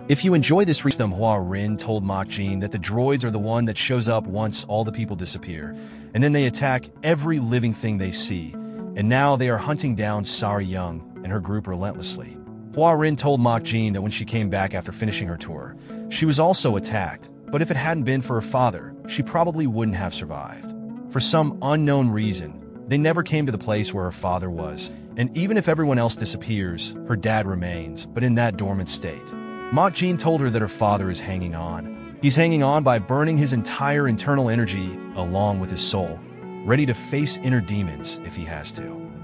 If you enjoy this Manhwa Rin told Mok Jin that the droids are the one that shows up once all the people disappear, and then they attack every living thing they see. And now they are hunting down Seryong and her group relentlessly. Hua Rin told Mok Jin that when she came back after finishing her tour, she was also attacked, but if it hadn't been for her father, she probably wouldn't have survived. For some unknown reason, they never came to the place where her father was, and even if everyone else disappears, her dad remains, but in that dormant state. Mok Jin told her that her father is hanging on. He's hanging on by burning his entire internal energy along with his soul, ready to face inner demons if he has to.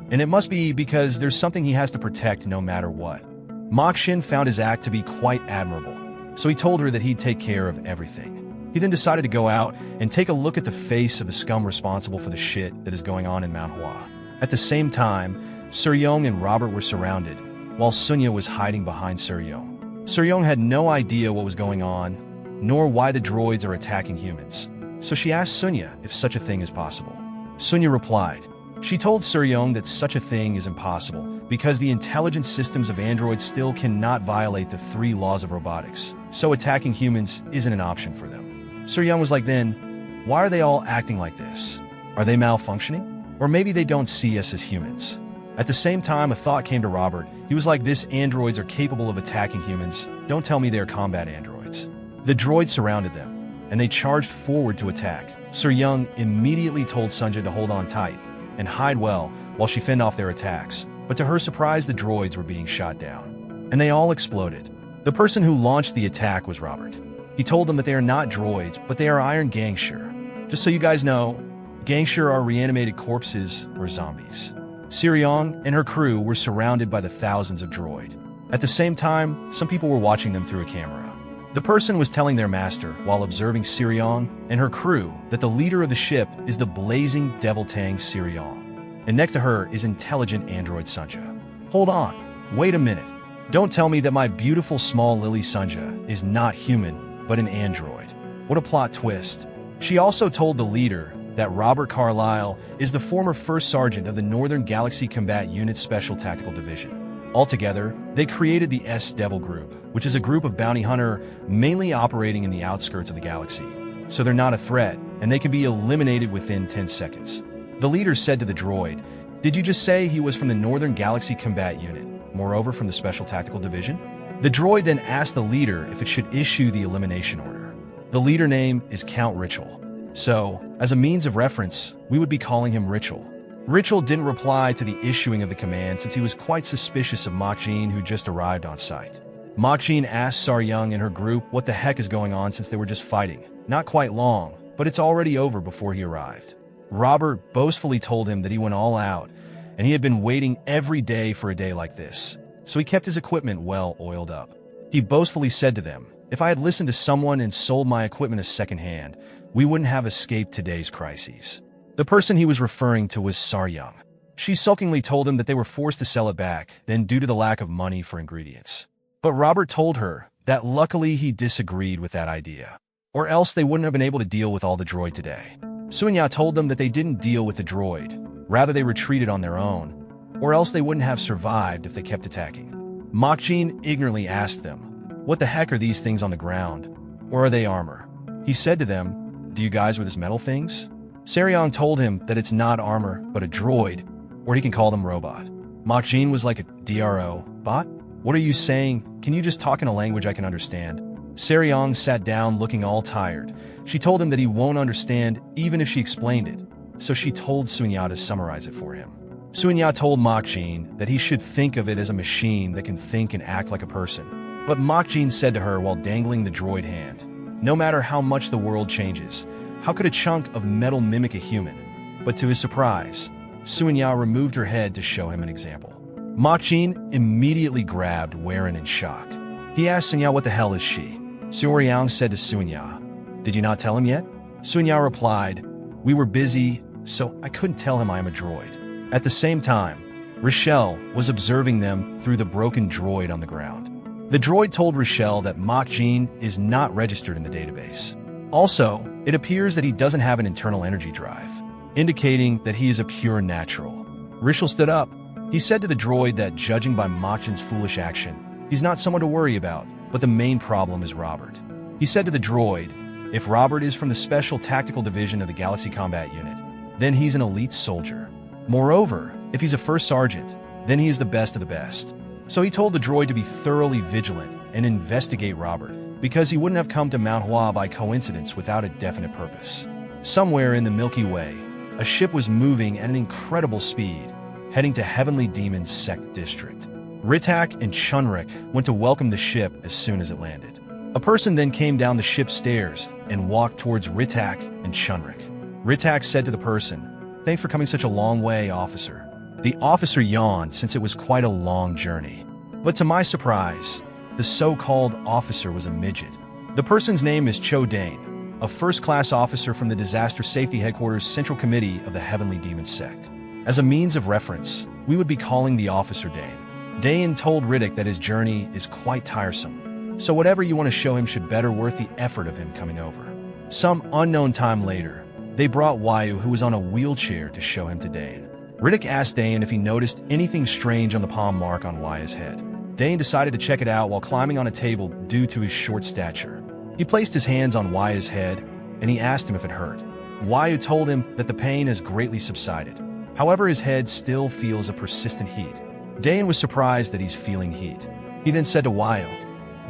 And it must be because there's something he has to protect no matter what. Mok Jin found his act to be quite admirable, so he told her that he'd take care of everything. He then decided to go out and take a look at the face of the scum responsible for the shit that is going on in Manhwa. At the same time, Seryong and Robert were surrounded, while Sunya was hiding behind Seryong. Seryong had no idea what was going on, nor why the droids are attacking humans, so she asked Sunya if such a thing is possible. Sunya replied. She told Seryong that such a thing is impossible because the intelligence systems of androids still cannot violate the 3 laws of robotics, so attacking humans isn't an option for them. Seryong was like, then, why are they all acting like this? Are they malfunctioning? Or maybe they don't see us as humans. At the same time, a thought came to Robert. He was like, these androids are capable of attacking humans. Don't tell me they're combat androids. The droids surrounded them, and they charged forward to attack. Seryong immediately told Sunja to hold on tight and hide well while she fended off their attacks. But to her surprise, the droids were being shot down, and they all exploded. The person who launched the attack was Robert. He told them that they are not droids, but they are iron gangster. Just so you guys know, gangster are reanimated corpses or zombies. Seryong and her crew were surrounded by the thousands of droid. At the same time, some people were watching them through a camera. The person was telling their master, while observing Seryong and her crew, that the leader of the ship is the blazing Devil Tang Seryong, and next to her is intelligent android Sunja. Hold on, wait a minute. Don't tell me that my beautiful small Lily Sunja is not human, but an android. What a plot twist. She also told the leader that Robert Carlyle is the former first sergeant of the Northern Galaxy Combat Unit's Special Tactical Division. Altogether, they created the S-Devil Group, which is a group of bounty hunter mainly operating in the outskirts of the galaxy. So they're not a threat, and they can be eliminated within 10 seconds. The leader said to the droid, "Did you just say he was from the Northern Galaxy Combat Unit, moreover from the Special Tactical Division?" The droid then asked the leader if it should issue the elimination order. The leader name is Count Richel. So, as a means of reference, we would be calling him Richel. Richel didn't reply to the issuing of the command since he was quite suspicious of Mach Jean, who just arrived on site. Mach Jean asked Sar Young and her group what the heck is going on since they were just fighting. Not quite long, but it's already over before he arrived. Robert boastfully told him that he went all out, and he had been waiting every day for a day like this, so he kept his equipment well oiled up. He boastfully said to them, "If I had listened to someone and sold my equipment as secondhand, we wouldn't have escaped today's crises." The person he was referring to was Sar Young. She sulkingly told him that they were forced to sell it back, then due to the lack of money for ingredients. But Robert told her that luckily he disagreed with that idea, or else they wouldn't have been able to deal with all the droid today. Sunya told them that they didn't deal with the droid, rather they retreated on their own, or else they wouldn't have survived if they kept attacking. Mach Jean ignorantly asked them, "What the heck are these things on the ground? Or are they armor?" He said to them, "Do you guys with these metal things?" Saryong told him that it's not armor, but a droid, or he can call them robot. Mach Jean was like, "A DRO? Bot? What are you saying? Can you just talk in a language I can understand?" Saryong sat down looking all tired. She told him that he won't understand even if she explained it, so she told Sunya to summarize it for him. Sunya told Mach Jean that he should think of it as a machine that can think and act like a person. But Mach Jean said to her while dangling the droid hand, "No matter how much the world changes, how could a chunk of metal mimic a human?" But to his surprise, Sunya removed her head to show him an example. Mach Jean immediately grabbed Warren in shock. He asked Sunya what the hell is she. Suryang said to Sunya, "Did you not tell him yet?" Sunya replied, "We were busy, so I couldn't tell him I am a droid." At the same time, Rochelle was observing them through the broken droid on the ground. The droid told Rochelle that Mach Jean is not registered in the database. Also, it appears that he doesn't have an internal energy drive, indicating that he is a pure natural. Rochelle stood up. He said to the droid that judging by Mach Jean's foolish action, he's not someone to worry about, but the main problem is Robert. He said to the droid, if Robert is from the Special Tactical Division of the Galaxy Combat Unit, then he's an elite soldier. Moreover, if he's a first sergeant, then he is the best of the best. So he told the droid to be thoroughly vigilant and investigate Robert, because he wouldn't have come to MANHWA by coincidence without a definite purpose. Somewhere in the Milky Way, a ship was moving at an incredible speed, heading to Heavenly Demon's Sect District. Ritak and Chunrik went to welcome the ship as soon as it landed. A person then came down the ship's stairs and walked towards Ritak and Chunrik. Ritak said to the person, "Thanks for coming such a long way, officer." The officer yawned since it was quite a long journey. But to my surprise, the so-called officer was a midget. The person's name is Cho Dane, a first-class officer from the Disaster Safety Headquarters Central Committee of the Heavenly Demon Sect. As a means of reference, we would be calling the officer Dane. Dane told Riddick that his journey is quite tiresome, so whatever you want to show him should better worth the effort of him coming over. Some unknown time later, they brought Wayu, who was on a wheelchair, to show him to Dane. Riddick asked Dane if he noticed anything strange on the palm mark on Wayu's head. Dane decided to check it out while climbing on a table due to his short stature. He placed his hands on Wayu's head, and he asked him if it hurt. Wayu told him that the pain has greatly subsided. However, his head still feels a persistent heat. Dane was surprised that he's feeling heat. He then said to Wayu,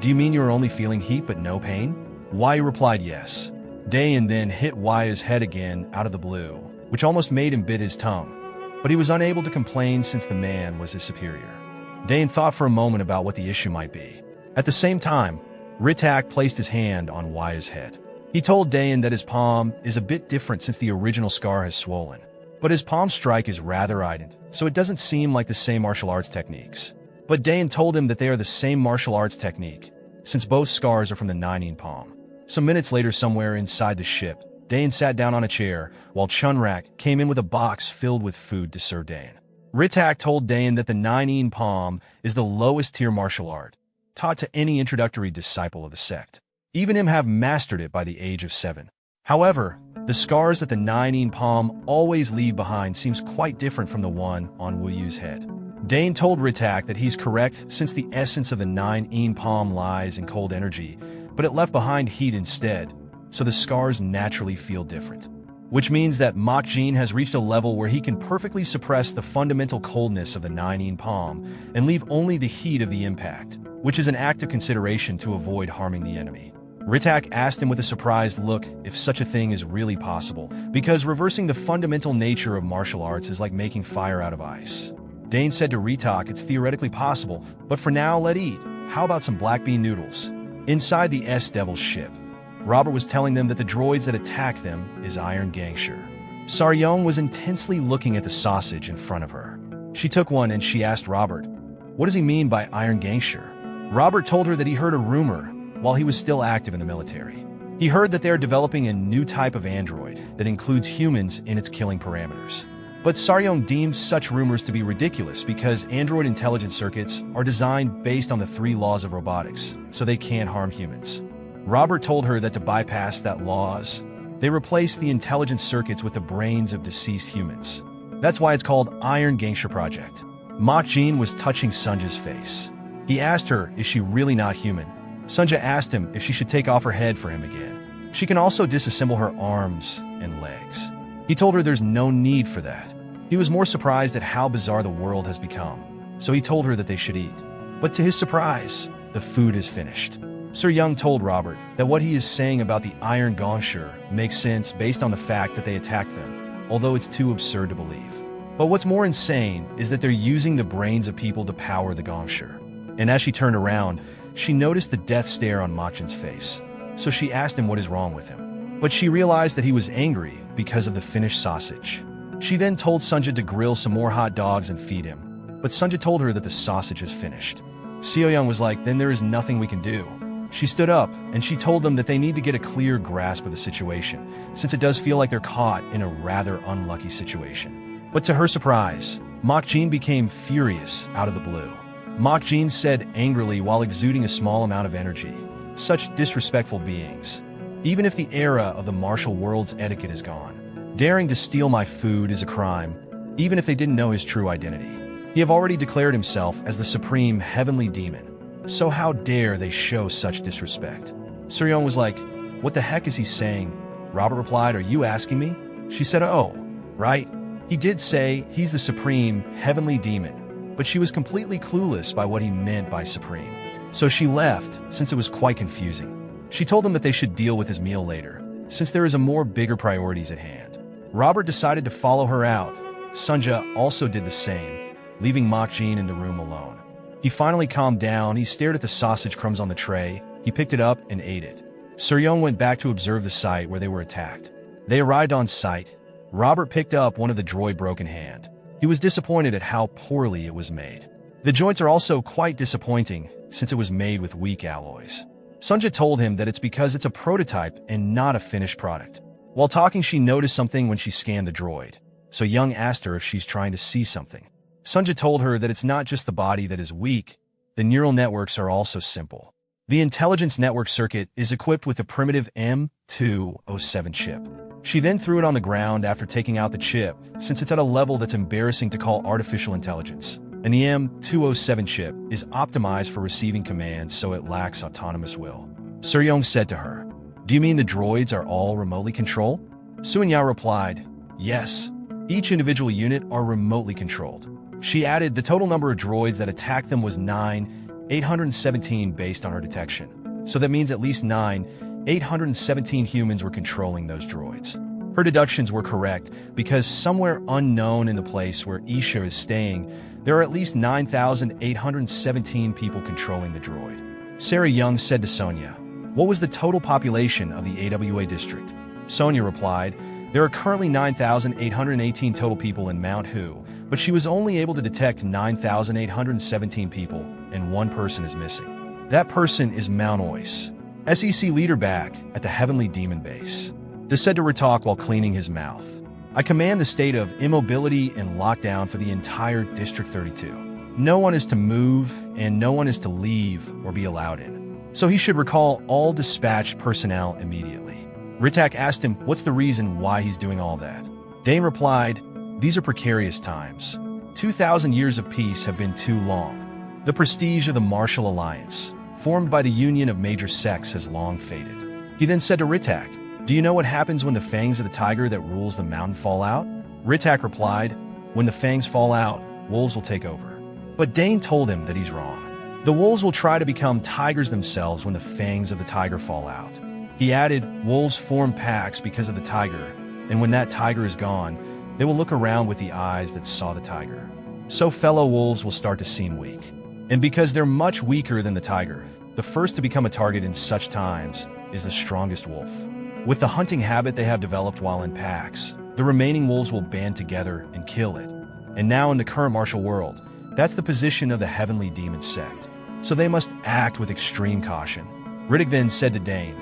"Do you mean you are only feeling heat but no pain?" Wayu replied yes. Dane then hit Wayu's head again out of the blue, which almost made him bit his tongue. But he was unable to complain since the man was his superior. Dane thought for a moment about what the issue might be. At the same time, Ritak placed his hand on Wayu's head. He told Dane that his palm is a bit different since the original scar has swollen. But his palm strike is rather ardent, so it doesn't seem like the same martial arts techniques. But Dane told him that they are the same martial arts technique, since both scars are from the Nine palm. Some minutes later, somewhere inside the ship, Dane sat down on a chair, while Chunrak came in with a box filled with food to serve Dane. Ritak told Dane that the Nine palm is the lowest tier martial art, taught to any introductory disciple of the sect. Even him have mastered it by the age of 7. However, the scars that the 9 palm always leave behind seems quite different from the one on Wu Yu's head. Dane told Ritak that he's correct since the essence of the 9 palm lies in cold energy, but it left behind heat instead, so the scars naturally feel different. Which means that Mach Jin has reached a level where he can perfectly suppress the fundamental coldness of the 9 palm and leave only the heat of the impact, which is an act of consideration to avoid harming the enemy. Ritak asked him with a surprised look if such a thing is really possible, because reversing the fundamental nature of martial arts is like making fire out of ice. Dane said to Ritak it's theoretically possible, but for now, let eat. How about some black bean noodles? Inside the S-Devil's ship, Robert was telling them that the droids that attack them is Iron Gangster. Saryong was intensely looking at the sausage in front of her. She took one and she asked Robert, "What does he mean by Iron Gangster?" Robert told her that he heard a rumor while he was still active in the military. He heard that they are developing a new type of android that includes humans in its killing parameters. But Saryong deemed such rumors to be ridiculous because android intelligence circuits are designed based on the 3 laws of robotics, so they can't harm humans. Robert told her that to bypass that laws, they replaced the intelligence circuits with the brains of deceased humans. That's why it's called Iron Gangster Project. Mach Jin was touching Sunja's face. He asked her, is she really not human? Sunja asked him if she should take off her head for him again. She can also disassemble her arms and legs. He told her there's no need for that. He was more surprised at how bizarre the world has become, so he told her that they should eat. But to his surprise, the food is finished. Sir Young told Robert that what he is saying about the Iron Gangster makes sense based on the fact that they attacked them, although it's too absurd to believe. But what's more insane is that they're using the brains of people to power the Gangster. And as she turned around, she noticed the death stare on Machin's face, so she asked him what is wrong with him. But she realized that he was angry because of the finished sausage. She then told Sunja to grill some more hot dogs and feed him, but Sunja told her that the sausage is finished. Seo Young was like, then there is nothing we can do. She stood up, and she told them that they need to get a clear grasp of the situation, since it does feel like they're caught in a rather unlucky situation. But to her surprise, Mach Jin became furious out of the blue. Mach Jin said angrily while exuding a small amount of energy, "Such disrespectful beings. Even if the era of the martial world's etiquette is gone, daring to steal my food is a crime, even if they didn't know his true identity. He have already declared himself as the supreme heavenly demon. So how dare they show such disrespect?" Suryong was like, "What the heck is he saying?" Robert replied, "Are you asking me?" She said, "Oh, right. He did say he's the supreme heavenly demon," but she was completely clueless by what he meant by supreme. So she left, since it was quite confusing. She told them that they should deal with his meal later, since there is a more bigger priorities at hand. Robert decided to follow her out. Sunja also did the same, leaving Mach Jin in the room alone. He finally calmed down. He stared at the sausage crumbs on the tray. He picked it up and ate it. Suryong went back to observe the site where they were attacked. They arrived on site. Robert picked up one of the droid broken hand. He was disappointed at how poorly it was made. The joints are also quite disappointing since it was made with weak alloys. Sunja told him that it's because it's a prototype and not a finished product. While talking, she noticed something when she scanned the droid. So Young asked her if she's trying to see something. Sunja told her that it's not just the body that is weak, the neural networks are also simple. The intelligence network circuit is equipped with a primitive M207 chip. She then threw it on the ground after taking out the chip, since it's at a level that's embarrassing to call artificial intelligence. And the M207 chip is optimized for receiving commands, so it lacks autonomous will. Suryong said to her, "Do you mean the droids are all remotely controlled?" Sunyao replied, "Yes. Each individual unit are remotely controlled." She added the total number of droids that attacked them was 9,817 based on her detection. So that means at least 9,817 humans were controlling those droids. Her deductions were correct because somewhere unknown in the place where Isha is staying, there are at least 9,817 people controlling the droid. Sarah Young said to Sonia, "What was the total population of the AWA district?" Sonia replied, "There are currently 9,818 total people in MANHWA, but she was only able to detect 9,817 people, and one person is missing. That person is Manwha, SEC leader back at the Heavenly Demon Base." They said to Ritak while cleaning his mouth, "I command the state of immobility and lockdown for the entire District 32. No one is to move, and no one is to leave or be allowed in. So he should recall all dispatched personnel immediately." Ritak asked him what's the reason why he's doing all that. Dane replied, "These are precarious times. 2,000 years of peace have been too long. The prestige of the martial alliance, formed by the union of major sects, has long faded." He then said to Ritak, "Do you know what happens when the fangs of the tiger that rules the mountain fall out?" Ritak replied, "When the fangs fall out, wolves will take over." But Dane told him that he's wrong. The wolves will try to become tigers themselves when the fangs of the tiger fall out. He added, wolves form packs because of the tiger, and when that tiger is gone, they will look around with the eyes that saw the tiger. So fellow wolves will start to seem weak. And because they're much weaker than the tiger, the first to become a target in such times is the strongest wolf. With the hunting habit they have developed while in packs, the remaining wolves will band together and kill it. And now in the current martial world, that's the position of the heavenly demon sect. So they must act with extreme caution. Riddick then said to Dane,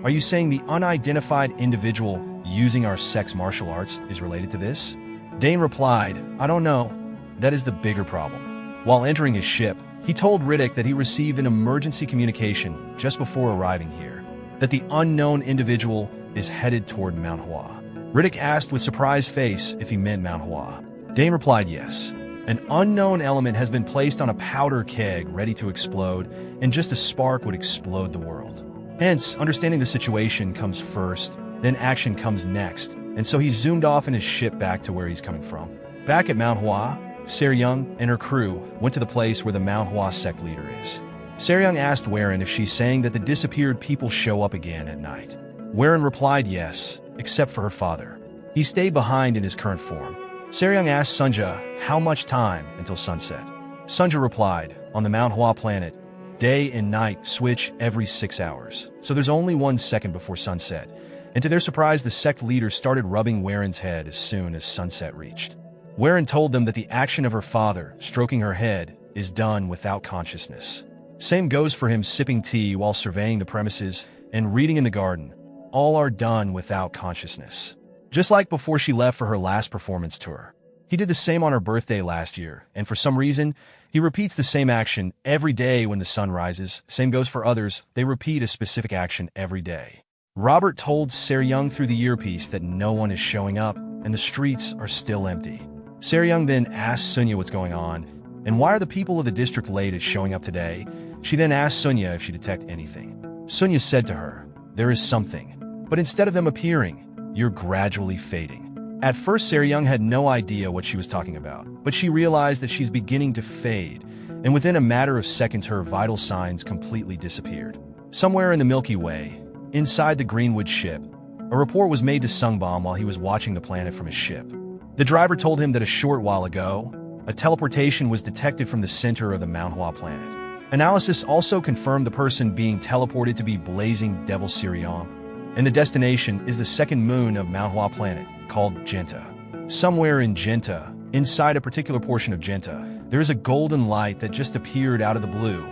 "Are you saying the unidentified individual using our sect's martial arts is related to this?" Dane replied, "I don't know. That is the bigger problem." While entering his ship, he told Riddick that he received an emergency communication just before arriving here, that the unknown individual is headed toward MANHWA. Riddick asked with surprised face if he meant MANHWA. Dane replied yes. An unknown element has been placed on a powder keg ready to explode, and just a spark would explode the world. Hence, understanding the situation comes first, then action comes next, and so he zoomed off in his ship back to where he's coming from. Back at MANHWA, Seryung and her crew went to the place where the MANHWA sect leader is. Seryung asked Warren if she's saying that the disappeared people show up again at night. Warren replied yes, except for her father. He stayed behind in his current form. Seryung asked Sunja how much time until sunset. Sunja replied, on the MANHWA planet, day and night switch every 6 hours, so there's only 1 second before sunset. And to their surprise, the sect leader started rubbing Warren's head as soon as sunset reached. Warren told them that the action of her father, stroking her head, is done without consciousness. Same goes for him sipping tea while surveying the premises and reading in the garden. All are done without consciousness. Just like before she left for her last performance tour. He did the same on her birthday last year, and for some reason, he repeats the same action every day when the sun rises. Same goes for others, they repeat a specific action every day. Robert told Seryung through the earpiece that no one is showing up, and the streets are still empty. Seryung then asked Sunya what's going on, and why are the people of the district late at showing up today? She then asked Sunya if she detected anything. Sunya said to her, there is something, but instead of them appearing, you're gradually fading. At first, Seryung had no idea what she was talking about, but she realized that she's beginning to fade, and within a matter of seconds her vital signs completely disappeared. Somewhere in the Milky Way, inside the Greenwood ship, a report was made to Sungbom while he was watching the planet from his ship. The driver told him that a short while ago, a teleportation was detected from the center of the MANHWA planet. Analysis also confirmed the person being teleported to be Blazing Devil Seryung, and the destination is the second moon of MANHWA planet, called Genta. Somewhere in Genta, inside a particular portion of Genta, there is a golden light that just appeared out of the blue,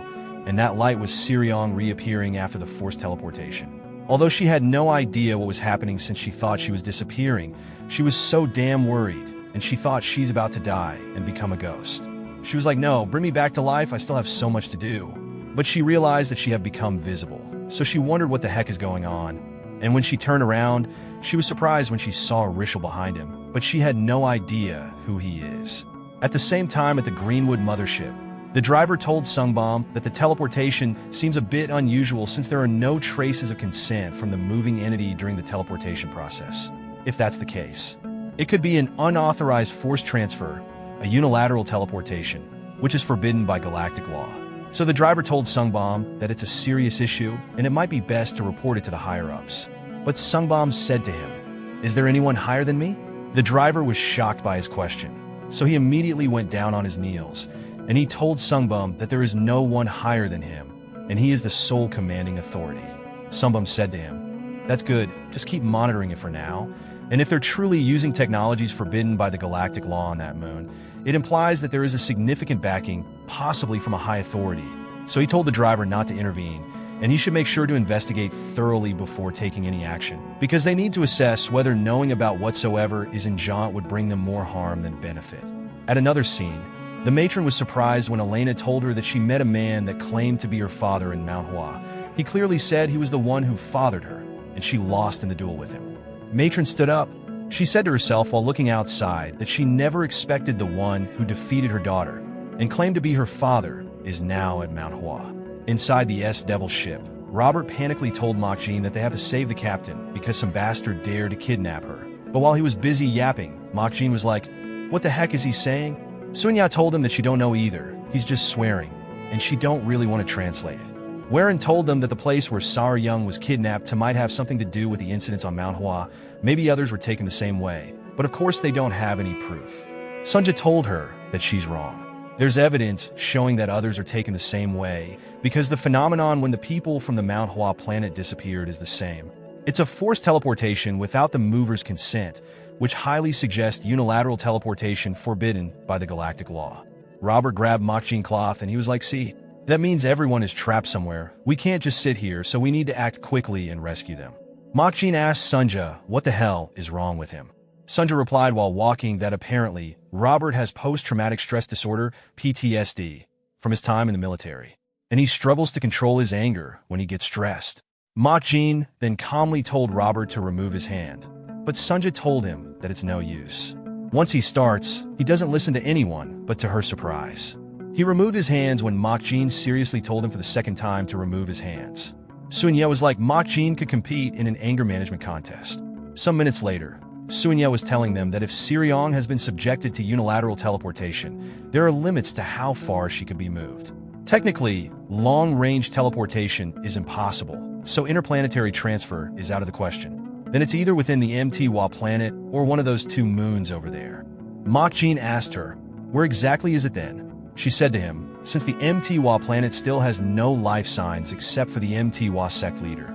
and that light was Seryung reappearing after the forced teleportation. Although she had no idea what was happening since she thought she was disappearing, she was so damn worried, and she thought she's about to die and become a ghost. She was like, no, bring me back to life, I still have so much to do. But she realized that she had become visible, so she wondered what the heck is going on. And when she turned around, she was surprised when she saw Rishal behind him, but she had no idea who he is. At the same time at the Greenwood mothership, the driver told Sungbom that the teleportation seems a bit unusual since there are no traces of consent from the moving entity during the teleportation process. If that's the case, it could be an unauthorized force transfer, a unilateral teleportation, which is forbidden by galactic law. So the driver told Sungbom that it's a serious issue and it might be best to report it to the higher-ups. But Sungbom said to him, is there anyone higher than me? The driver was shocked by his question, so he immediately went down on his knees, and he told Sungbom that there is no one higher than him, and he is the sole commanding authority. Sungbom said to him, that's good, just keep monitoring it for now, and if they're truly using technologies forbidden by the galactic law on that moon, it implies that there is a significant backing, possibly from a high authority. So he told the driver not to intervene, and he should make sure to investigate thoroughly before taking any action, because they need to assess whether knowing about whatsoever is in Jaunt would bring them more harm than benefit. At another scene, the matron was surprised when Elena told her that she met a man that claimed to be her father in MANHWA. He clearly said he was the one who fathered her. and she lost in the duel with him. Matron stood up. She said to herself while looking outside that she never expected the one who defeated her daughter and claimed to be her father is now at Manhwa. Inside the S-Devil ship, Robert panically told Mokjin that they have to save the captain because some bastard dared to kidnap her. But while he was busy yapping, Mokjin was like, "What the heck is he saying?" Sunya told him that she don't know either. He's just swearing, and she don't really want to translate it. Waren told them that the place where Sar Young was kidnapped to might have something to do with the incidents on Manhwa. Maybe others were taken the same way, but of course they don't have any proof. Sunja told her that she's wrong. There's evidence showing that others are taken the same way because the phenomenon when the people from the Manhwa planet disappeared is the same. It's a forced teleportation without the mover's consent, which highly suggests unilateral teleportation forbidden by the galactic law. Robert grabbed Mokjin cloth and he was like, "See, that means everyone is trapped somewhere. We can't just sit here, so we need to act quickly and rescue them." Mokjin asked Sunja what the hell is wrong with him. Sunja replied while walking that apparently Robert has post-traumatic stress disorder, PTSD, from his time in the military, and he struggles to control his anger when he gets stressed. Mokjin then calmly told Robert to remove his hand, but Sunja told him that it's no use. Once he starts, he doesn't listen to anyone, but to her surprise. He removed his hands when Mokjin seriously told him for the second time to remove his hands. Sunya was like Mokjin could compete in an anger management contest. Some minutes later, Sunya was telling them that if Siriong has been subjected to unilateral teleportation, there are limits to how far she could be moved. Technically, long-range teleportation is impossible, so interplanetary transfer is out of the question. Then it's either within the MTWA planet or one of those two moons over there. Mokjin asked her, "Where exactly is it then?" She said to him, "Since the MTWA planet still has no life signs except for the MTWA sect leader,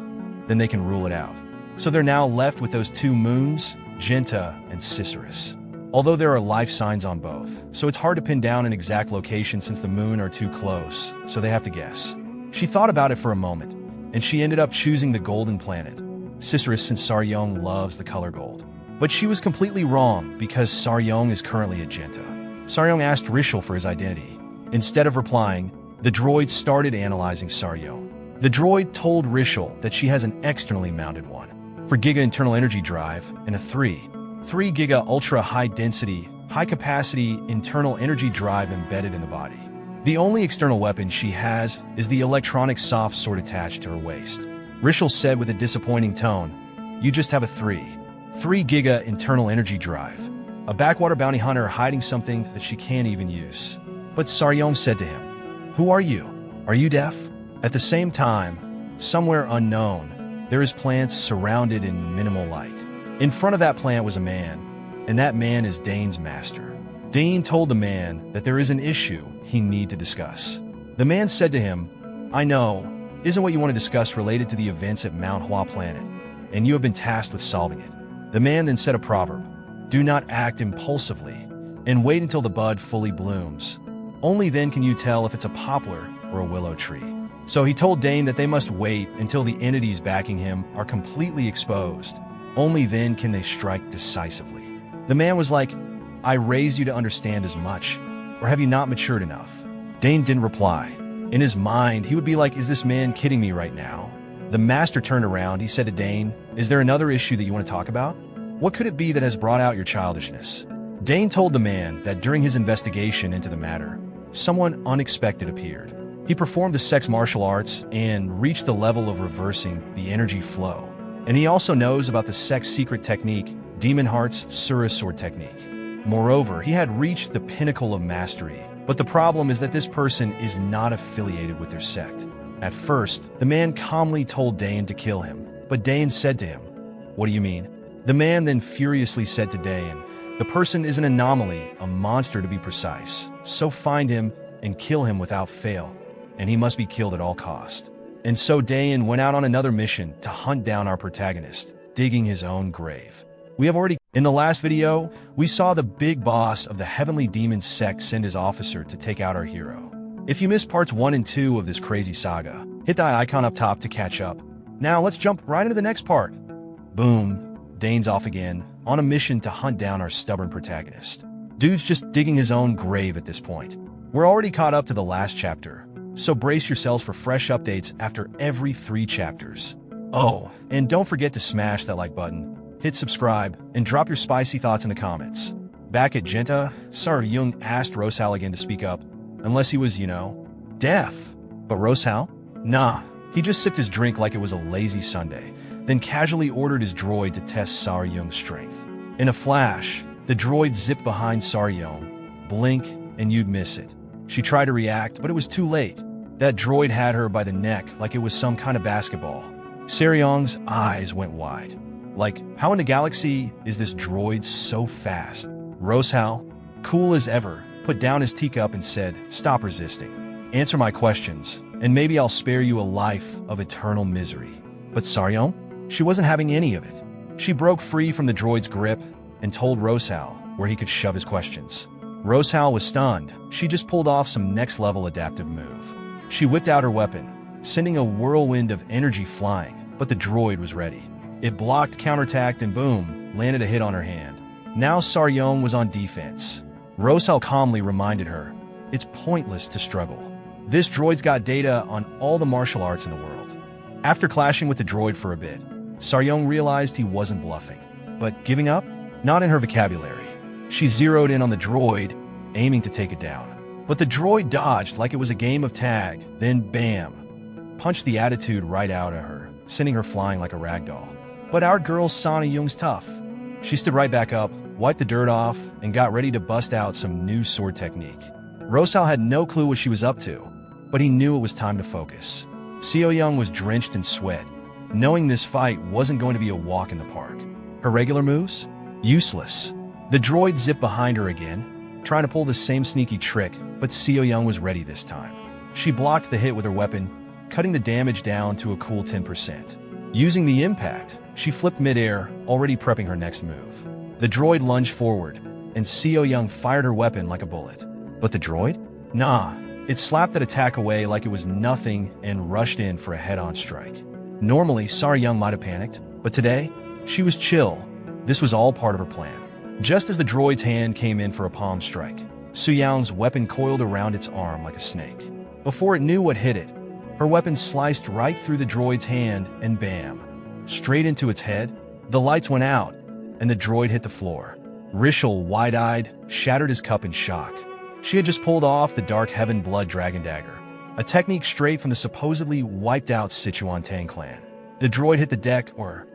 then they can rule it out. So they're now left with those two moons, Genta and Cicerus. Although there are life signs on both, so it's hard to pin down an exact location since the moon are too close, so they have to guess." She thought about it for a moment, and she ended up choosing the golden planet, Cicerus, since Saryong loves the color gold. But she was completely wrong because Saryong is currently at Genta. Saryong asked Rishal for his identity. Instead of replying, the droid started analyzing Saryong. The droid told Rishal that she has an externally mounted one for Giga internal energy drive and a 3 Giga ultra high density, high capacity internal energy drive embedded in the body. The only external weapon she has is the electronic soft sword attached to her waist. Rishal said with a disappointing tone, "You just have a 3 Giga internal energy drive. A backwater bounty hunter hiding something that she can't even use." But Saryong said to him, "Who are you? Are you deaf?" At the same time, somewhere unknown, there is plants surrounded in minimal light. In front of that plant was a man, and that man is Dane's master. Dane told the man that there is an issue he need to discuss. The man said to him, "I know, isn't what you want to discuss related to the events at Mount Tai planet, and you have been tasked with solving it." The man then said a proverb, "Do not act impulsively, and wait until the bud fully blooms. Only then can you tell if it's a poplar or a willow tree." So he told Dane that they must wait until the entities backing him are completely exposed. Only then can they strike decisively. The man was like, "I raised you to understand as much, or have you not matured enough?" Dane didn't reply. In his mind, he would be like, "Is this man kidding me right now?" The master turned around. He said to Dane, "Is there another issue that you want to talk about? What could it be that has brought out your childishness?" Dane told the man that during his investigation into the matter, someone unexpected appeared. He performed the sex martial arts and reached the level of reversing the energy flow. And he also knows about the sex secret technique, Demon Heart's Sura Sword technique. Moreover, he had reached the pinnacle of mastery. But the problem is that this person is not affiliated with their sect. At first, the man calmly told Dane to kill him, but Dane said to him, "What do you mean?" The man then furiously said to Dane, "The person is an anomaly, a monster to be precise. So find him and kill him without fail, and he must be killed at all cost." And so Dane went out on another mission to hunt down our protagonist, digging his own grave. In the last video, we saw the big boss of the Heavenly Demon sect send his officer to take out our hero. If you missed parts 1 and 2 of this crazy saga, hit the icon up top to catch up. Now let's jump right into the next part. Boom, Dane's off again, on a mission to hunt down our stubborn protagonist. Dude's just digging his own grave at this point. We're already caught up to the last chapter, so brace yourselves for fresh updates after every 3 chapters. Oh, and don't forget to smash that like button, hit subscribe, and drop your spicy thoughts in the comments. Back at Jinta, Seo-young asked Rosal again to speak up, unless he was, deaf. But Rosal? Nah, he just sipped his drink like it was a lazy Sunday, then casually ordered his droid to test Seo-young's strength. In a flash, the droid zipped behind Seo-young. Blink, and you'd miss it. She tried to react, but it was too late. That droid had her by the neck like it was some kind of basketball. Seo-young's eyes went wide. Like, how in the galaxy is this droid so fast? Rosal, cool as ever, put down his teacup and said, "Stop resisting. Answer my questions, and maybe I'll spare you a life of eternal misery." But Seo-young? She wasn't having any of it. She broke free from the droid's grip and told Rosal where he could shove his questions. Rosal was stunned. She just pulled off some next-level adaptive move. She whipped out her weapon, sending a whirlwind of energy flying, but the droid was ready. It blocked, counterattacked, and boom, landed a hit on her hand. Now Seo-young was on defense. Rosal calmly reminded her, it's pointless to struggle. This droid's got data on all the martial arts in the world. After clashing with the droid for a bit, Seo-young realized he wasn't bluffing. But giving up? Not in her vocabulary. She zeroed in on the droid, aiming to take it down. But the droid dodged like it was a game of tag, then bam! Punched the attitude right out of her, sending her flying like a ragdoll. But our girl Seo-young's tough. She stood right back up, wiped the dirt off, and got ready to bust out some new sword technique. Rosal had no clue what she was up to, but he knew it was time to focus. Seo-young was drenched in sweat, knowing this fight wasn't going to be a walk in the park. Her regular moves? Useless. The droid zipped behind her again, trying to pull the same sneaky trick, but Seo-young was ready this time. She blocked the hit with her weapon, cutting the damage down to a cool 10%. Using the impact, she flipped midair, already prepping her next move. The droid lunged forward, and Seo-young fired her weapon like a bullet. But the droid? Nah, it slapped that attack away like it was nothing and rushed in for a head-on strike. Normally, Seo-young might have panicked, but today, she was chill. This was all part of her plan. Just as the droid's hand came in for a palm strike, Seo-young's weapon coiled around its arm like a snake. Before it knew what hit it, her weapon sliced right through the droid's hand and bam! Straight into its head. The lights went out, and the droid hit the floor. Rishal, wide-eyed, shattered his cup in shock. She had just pulled off the Dark Heaven Blood Dragon Dagger, a technique straight from the supposedly wiped-out Sichuan Tang clan. The droid hit the deck, or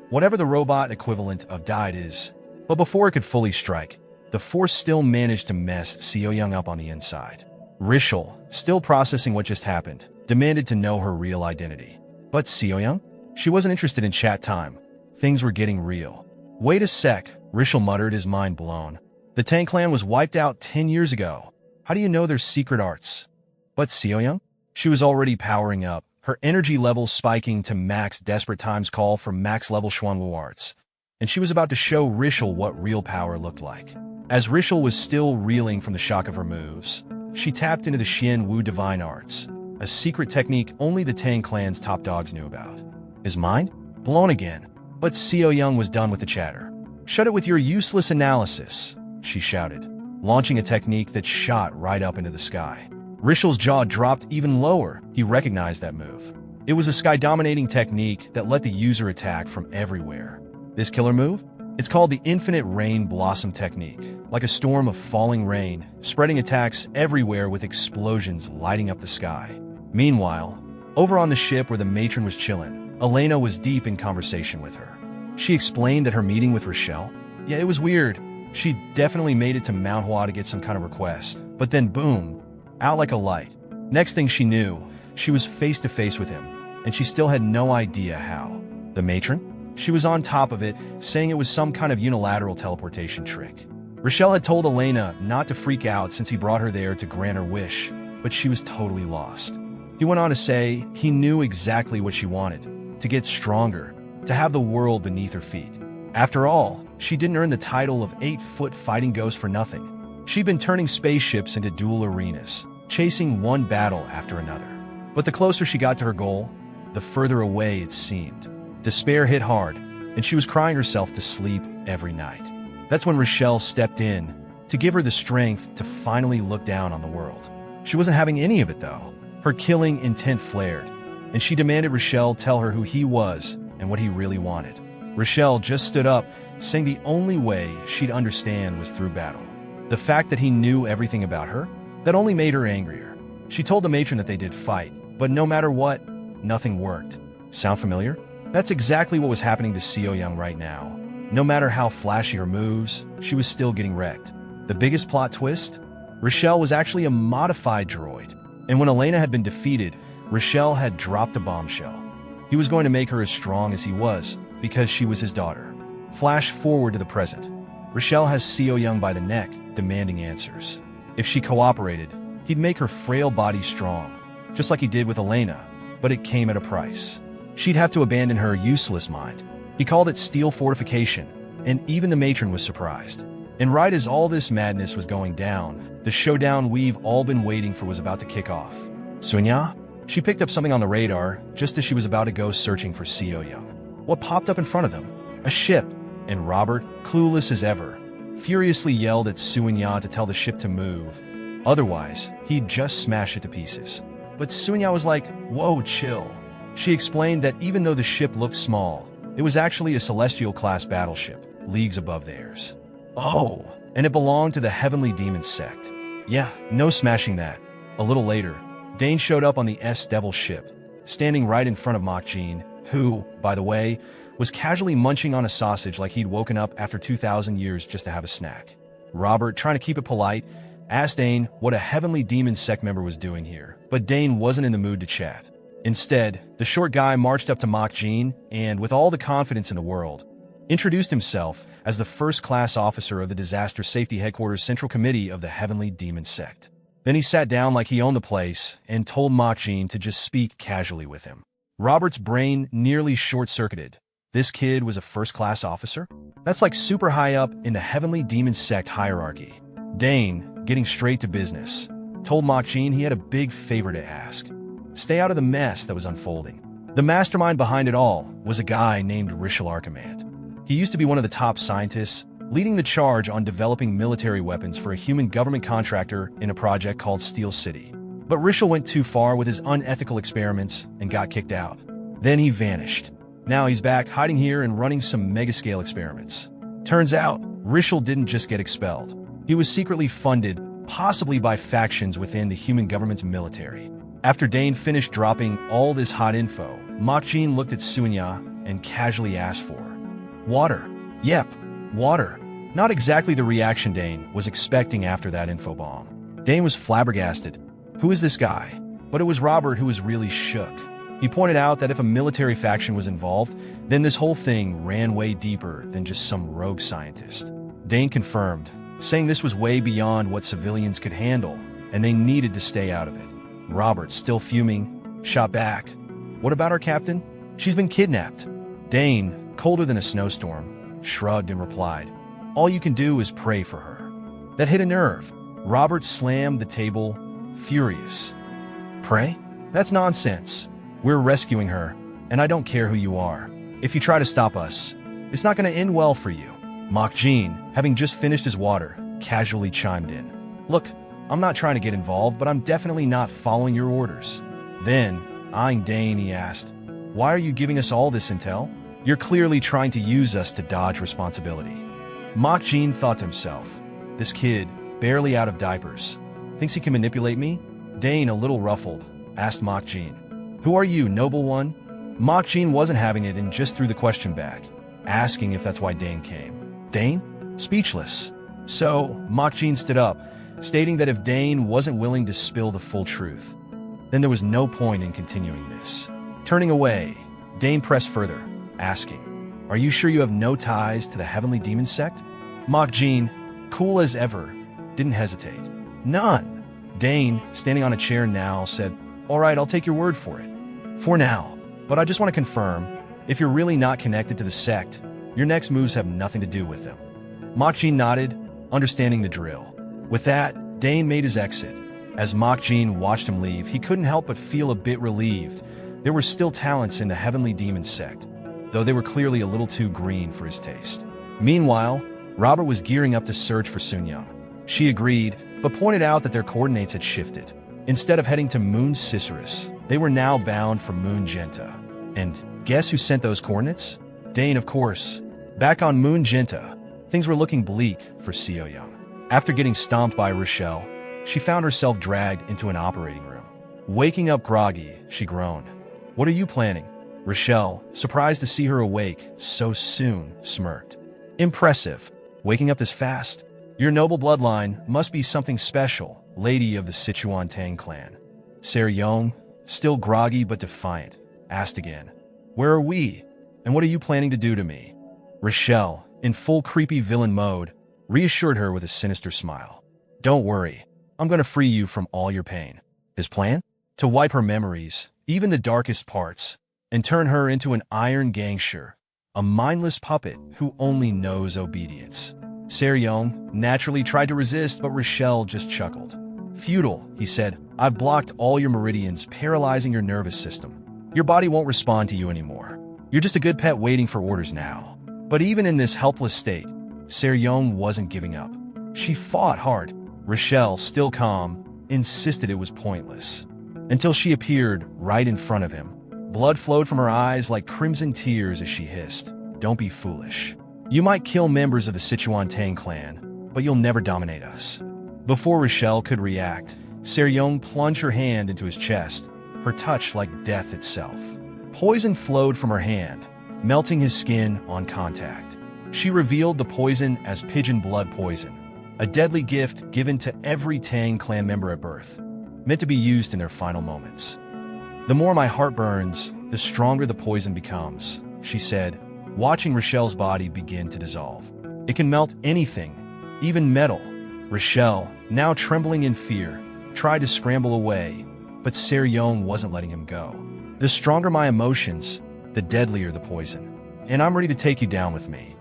whatever the robot equivalent of died is. But before it could fully strike, the Force still managed to mess Seo-young up on the inside. Rishal, still processing what just happened, demanded to know her real identity. But Seo-young? She wasn't interested in chat time. Things were getting real. Wait a sec, Rishal muttered, his mind blown. The Tang clan was wiped out 10 years ago. How do you know their secret arts? But Seo-young? She was already powering up, her energy levels spiking to max. Desperate times call for max-level Xuanwu arts. And she was about to show Rishal what real power looked like. As Rishal was still reeling from the shock of her moves, she tapped into the Xian Wu Divine Arts, a secret technique only the Tang clan's top dogs knew about. His mind? Blown again. But Seo-young was done with the chatter. "Shut it with your useless analysis," she shouted, launching a technique that shot right up into the sky. Rishal's jaw dropped even lower. He recognized that move. It was a sky-dominating technique that let the user attack from everywhere. This killer move? It's called the Infinite Rain Blossom Technique, like a storm of falling rain, spreading attacks everywhere with explosions lighting up the sky. Meanwhile, over on the ship where the matron was chilling, Elena was deep in conversation with her. She explained that her meeting with Rochelle? Yeah, it was weird. She definitely made it to Manhwa to get some kind of request. But then boom, out like a light. Next thing she knew, she was face to face with him, and she still had no idea how. The matron? She was on top of it, saying it was some kind of unilateral teleportation trick. Rochelle had told Elena not to freak out since he brought her there to grant her wish, but she was totally lost. He went on to say he knew exactly what she wanted. To get stronger, to have the world beneath her feet. After all, she didn't earn the title of 8-foot fighting ghost for nothing. She'd been turning spaceships into dual arenas, chasing one battle after another. But the closer she got to her goal, the further away it seemed. Despair hit hard, and she was crying herself to sleep every night. That's when Rochelle stepped in to give her the strength to finally look down on the world. She wasn't having any of it, though. Her killing intent flared. and she demanded Rochelle tell her who he was and what he really wanted. Rochelle just stood up, saying the only way she'd understand was through battle. The fact that he knew everything about her, that only made her angrier. She told the matron that they did fight, but no matter what, nothing worked. Sound familiar? That's exactly what was happening to Seo Young right now. No matter how flashy her moves, she was still getting wrecked. The biggest plot twist? Rochelle was actually a modified droid, and when Elena had been defeated, Rochelle had dropped a bombshell. He was going to make her as strong as he was, because she was his daughter. Flash forward to the present. Rochelle has Seo Young by the neck, demanding answers. If she cooperated, he'd make her frail body strong, just like he did with Elena, but it came at a price. She'd have to abandon her useless mind. He called it steel fortification, and even the matron was surprised. And right as all this madness was going down, the showdown we've all been waiting for was about to kick off. Sunya? She picked up something on the radar just as she was about to go searching for Seo Young. What popped up in front of them? A ship, and Robert, clueless as ever, furiously yelled at Sunya to tell the ship to move. Otherwise, he'd just smash it to pieces. But Sunya was like, "Whoa, chill." She explained that even though the ship looked small, it was actually a Celestial-class battleship, leagues above theirs. Oh, and it belonged to the Heavenly Demon sect. Yeah, no smashing that. A little later, Dane showed up on the S-Devil ship, standing right in front of Mokjin, who, by the way, was casually munching on a sausage like he'd woken up after 2,000 years just to have a snack. Robert, trying to keep it polite, asked Dane what a Heavenly Demon sect member was doing here, but Dane wasn't in the mood to chat. Instead, the short guy marched up to Mokjin and, with all the confidence in the world, introduced himself as the first-class officer of the Disaster Safety Headquarters Central Committee of the Heavenly Demon Sect. Then he sat down like he owned the place and told Mokjin to just speak casually with him. Robert's brain nearly short-circuited. This kid was a first-class officer? That's like super high up in the Heavenly Demon Sect hierarchy. Dane, getting straight to business, told Mokjin he had a big favor to ask. Stay out of the mess that was unfolding. The mastermind behind it all was a guy named Rishal Archimand. He used to be one of the top scientists, leading the charge on developing military weapons for a human government contractor in a project called Steel City. But Rishal went too far with his unethical experiments and got kicked out. Then he vanished. Now he's back, hiding here and running some mega-scale experiments. Turns out, Rishal didn't just get expelled. He was secretly funded, possibly by factions within the human government's military. After Dane finished dropping all this hot info, Mokjin looked at Sunya and casually asked for water. Yep, water. Not exactly the reaction Dane was expecting after that info bomb. Dane was flabbergasted. Who is this guy? But it was Robert who was really shook. He pointed out that if a military faction was involved, then this whole thing ran way deeper than just some rogue scientist. Dane confirmed, saying this was way beyond what civilians could handle, and they needed to stay out of it. Robert, still fuming, shot back. What about our captain? She's been kidnapped. Dane, colder than a snowstorm, shrugged and replied, all you can do is pray for her. That hit a nerve. Robert slammed the table, furious. Pray? That's nonsense. We're rescuing her, and I don't care who you are. If you try to stop us, it's not going to end well for you. Mokjin, having just finished his water, casually chimed in. Look, I'm not trying to get involved, but I'm definitely not following your orders. Then, eyeing Dane, he asked, why are you giving us all this intel? You're clearly trying to use us to dodge responsibility. Mokjin thought to himself, this kid, barely out of diapers, thinks he can manipulate me? Dane, a little ruffled, asked Mokjin, who are you, noble one? Mokjin wasn't having it and just threw the question back, asking if that's why Dane came. Dane? Speechless. So, Mokjin stood up, stating that if Dane wasn't willing to spill the full truth, then there was no point in continuing this. Turning away, Dane pressed further, asking, are you sure you have no ties to the Heavenly Demon sect? Mokjin, cool as ever, didn't hesitate. None. Dane, standing on a chair now, said, all right, I'll take your word for it. For now. But I just want to confirm, if you're really not connected to the sect, your next moves have nothing to do with them. Mokjin nodded, understanding the drill. With that, Dane made his exit. As Mokjin watched him leave, he couldn't help but feel a bit relieved. There were still talents in the Heavenly Demon sect, though they were clearly a little too green for his taste. Meanwhile, Robert was gearing up to search for Sunya. She agreed, but pointed out that their coordinates had shifted. Instead of heading to Moon Cicerus, They were now bound for Moon Genta. And guess who sent those coordinates? Dane, of course. Back on Moon Genta, things were looking bleak for Seo Young. After getting stomped by Rochelle, she found herself dragged into an operating room. Waking up groggy, she groaned. "What are you planning?" Rochelle, surprised to see her awake so soon, smirked. "Impressive. Waking up this fast. Your noble bloodline must be something special, lady of the Sichuan Tang clan." Seo Young, still groggy but defiant, asked again, "Where are we? And what are you planning to do to me?" Rochelle, in full creepy villain mode, reassured her with a sinister smile. "Don't worry. I'm going to free you from all your pain." His plan? To wipe her memories, even the darkest parts, and turn her into an iron gangster, a mindless puppet who only knows obedience. Seo Young naturally tried to resist, but Rochelle just chuckled. "Futile," he said. "I've blocked all your meridians, paralyzing your nervous system. Your body won't respond to you anymore. You're just a good pet waiting for orders now." But even in this helpless state, Seo Young wasn't giving up. She fought hard. Rochelle, still calm, insisted it was pointless. Until she appeared right in front of him. Blood flowed from her eyes like crimson tears as she hissed, "Don't be foolish. You might kill members of the Sichuan Tang clan, but you'll never dominate us." Before Rochelle could react, Seo Young plunged her hand into his chest, her touch like death itself. Poison flowed from her hand, melting his skin on contact. She revealed the poison as pigeon blood poison, a deadly gift given to every Tang clan member at birth, meant to be used in their final moments. "The more my heart burns, the stronger the poison becomes," she said, watching Rochelle's body begin to dissolve. "It can melt anything, even metal." Rochelle, now trembling in fear, tried to scramble away, but Seo Young wasn't letting him go. "The stronger my emotions, the deadlier the poison, and I'm ready to take you down with me."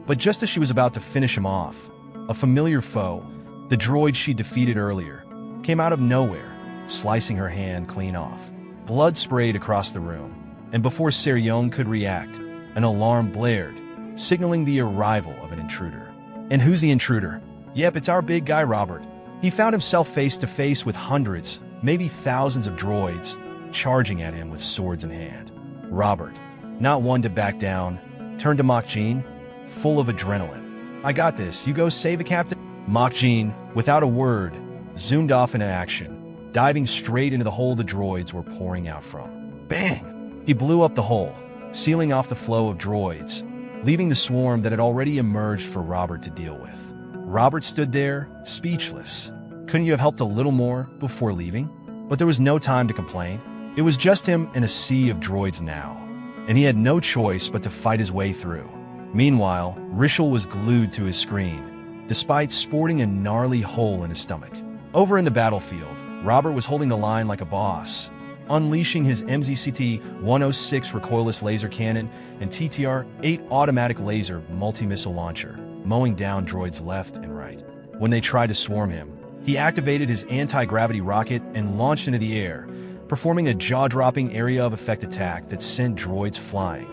But just as she was about to finish him off, a familiar foe, the droid she defeated earlier, came out of nowhere, slicing her hand clean off. Blood sprayed across the room, and before Seo Young could react, an alarm blared, signaling the arrival of an intruder. And who's the intruder? Yep, it's our big guy Robert. He found himself face to face with hundreds, maybe thousands of droids, charging at him with swords in hand. Robert, not one to back down, turned to Mok Jean, full of adrenaline. "I got this, you go save the captain." Mok Jean, without a word, zoomed off into action, diving straight into the hole the droids were pouring out from. Bang! He blew up the hole, sealing off the flow of droids, leaving the swarm that had already emerged for Robert to deal with. Robert stood there, speechless. Couldn't you have helped a little more before leaving? But there was no time to complain. It was just him in a sea of droids now, and he had no choice but to fight his way through. Meanwhile, Rishal was glued to his screen, despite sporting a gnarly hole in his stomach. Over in the battlefield, Robert was holding the line like a boss, unleashing his MZCT-106 recoilless laser cannon and TTR-8 automatic laser multi-missile launcher, mowing down droids left and right. When they tried to swarm him, he activated his anti-gravity rocket and launched into the air, performing a jaw-dropping area of effect attack that sent droids flying.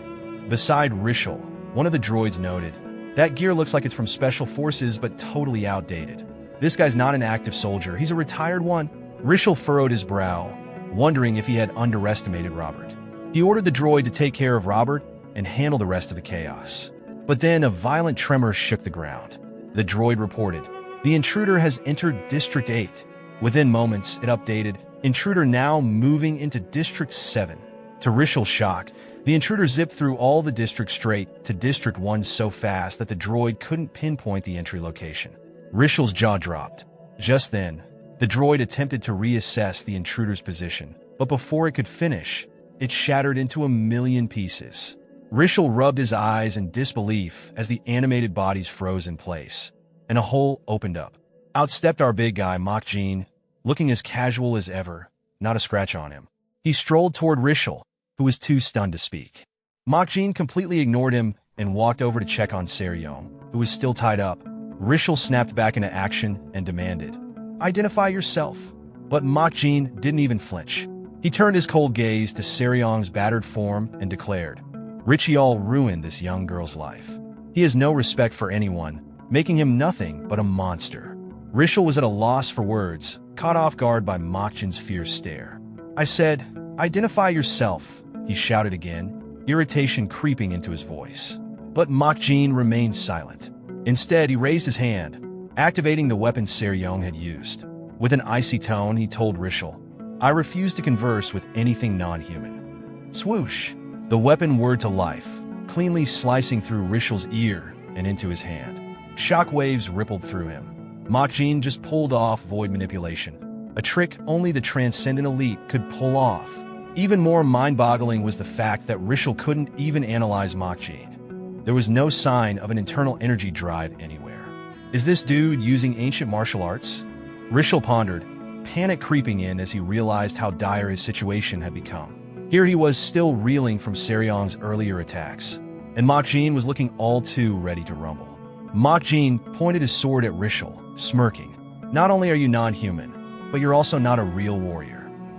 Beside Rishal, one of the droids noted, "That gear looks like it's from Special Forces, but totally outdated. This guy's not an active soldier, he's a retired one." Rishal furrowed his brow, wondering if he had underestimated Robert. He ordered the droid to take care of Robert and handle the rest of the chaos. But then a violent tremor shook the ground. The droid reported, "The intruder has entered District 8. Within moments, it updated, "Intruder now moving into District 7. To Rishal's shock, the intruder zipped through all the districts straight to District 1 so fast that the droid couldn't pinpoint the entry location. Rishal's jaw dropped. Just then, the droid attempted to reassess the intruder's position, but before it could finish, it shattered into a million pieces. Rishal rubbed his eyes in disbelief as the animated bodies froze in place, and a hole opened up. Out stepped our big guy, Mok Jean, looking as casual as ever, not a scratch on him. He strolled toward Rishal, who was too stunned to speak. Mok Jean completely ignored him and walked over to check on Seo Young, who was still tied up. Rishal snapped back into action and demanded, "Identify yourself." But Mok Jean didn't even flinch. He turned his cold gaze to Seo Young's battered form and declared, "Richial ruined this young girl's life. He has no respect for anyone, making him nothing but a monster." Rishal was at a loss for words, caught off guard by Mok Jean's fierce stare. I said "Identify yourself," he shouted again, irritation creeping into his voice. But Mok Jin remained silent. Instead, he raised his hand, activating the weapon Seryong had used. With an icy tone, he told Rishal, "I refuse to converse with anything non-human." Swoosh! The weapon whirred to life, cleanly slicing through Rishal's ear and into his hand. Shock waves rippled through him. Mok Jin just pulled off void manipulation, a trick only the transcendent elite could pull off. Even more mind-boggling was the fact that Rishal couldn't even analyze Mok Jin. There was no sign of an internal energy drive anywhere. Is this dude using ancient martial arts? Rishal pondered, panic creeping in as he realized how dire his situation had become. Here he was still reeling from Seryong's earlier attacks, and Mok Jin was looking all too ready to rumble. Mok Jin pointed his sword at Rishal, smirking. "Not only are you non-human, but you're also not a real warrior.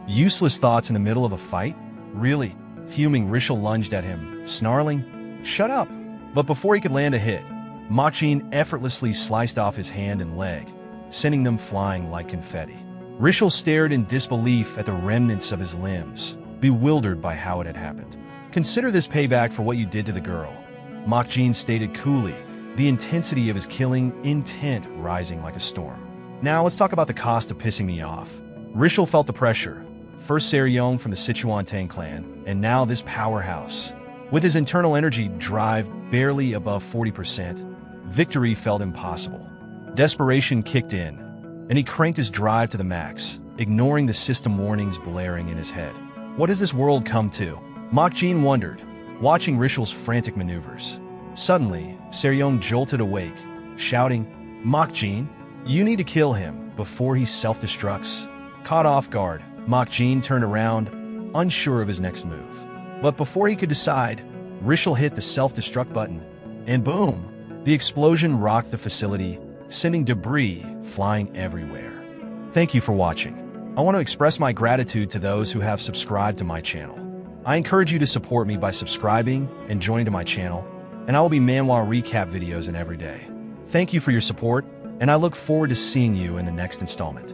Useless thoughts in the middle of a fight? Really?" Fuming, Rishal lunged at him, snarling, "Shut up!" But before he could land a hit, Mok Jin effortlessly sliced off his hand and leg, sending them flying like confetti. Rishal stared in disbelief at the remnants of his limbs, bewildered by how it had happened. "Consider this payback for what you did to the girl," Mok Jin stated coolly, the intensity of his killing intent rising like a storm. "Now let's talk about the cost of pissing me off." Rishal felt the pressure. First Seryong from the Sichuan Tang clan, and now this powerhouse. With his internal energy drive barely above 40%, victory felt impossible. Desperation kicked in, and he cranked his drive to the max, ignoring the system warnings blaring in his head. What has this world come to? Mok Jin wondered, watching Rishal's frantic maneuvers. Suddenly, Seryong jolted awake, shouting, "Mok Jin, you need to kill him before he self-destructs." Caught off guard, Mok Jin turned around, unsure of his next move. But before he could decide, Rishal hit the self-destruct button, and boom! The explosion rocked the facility, sending debris flying everywhere. Thank you for watching. I want to express my gratitude to those who have subscribed to my channel. I encourage you to support me by subscribing and joining to my channel, and I will be Manhwa Recap videos in every day. Thank you for your support, and I look forward to seeing you in the next installment.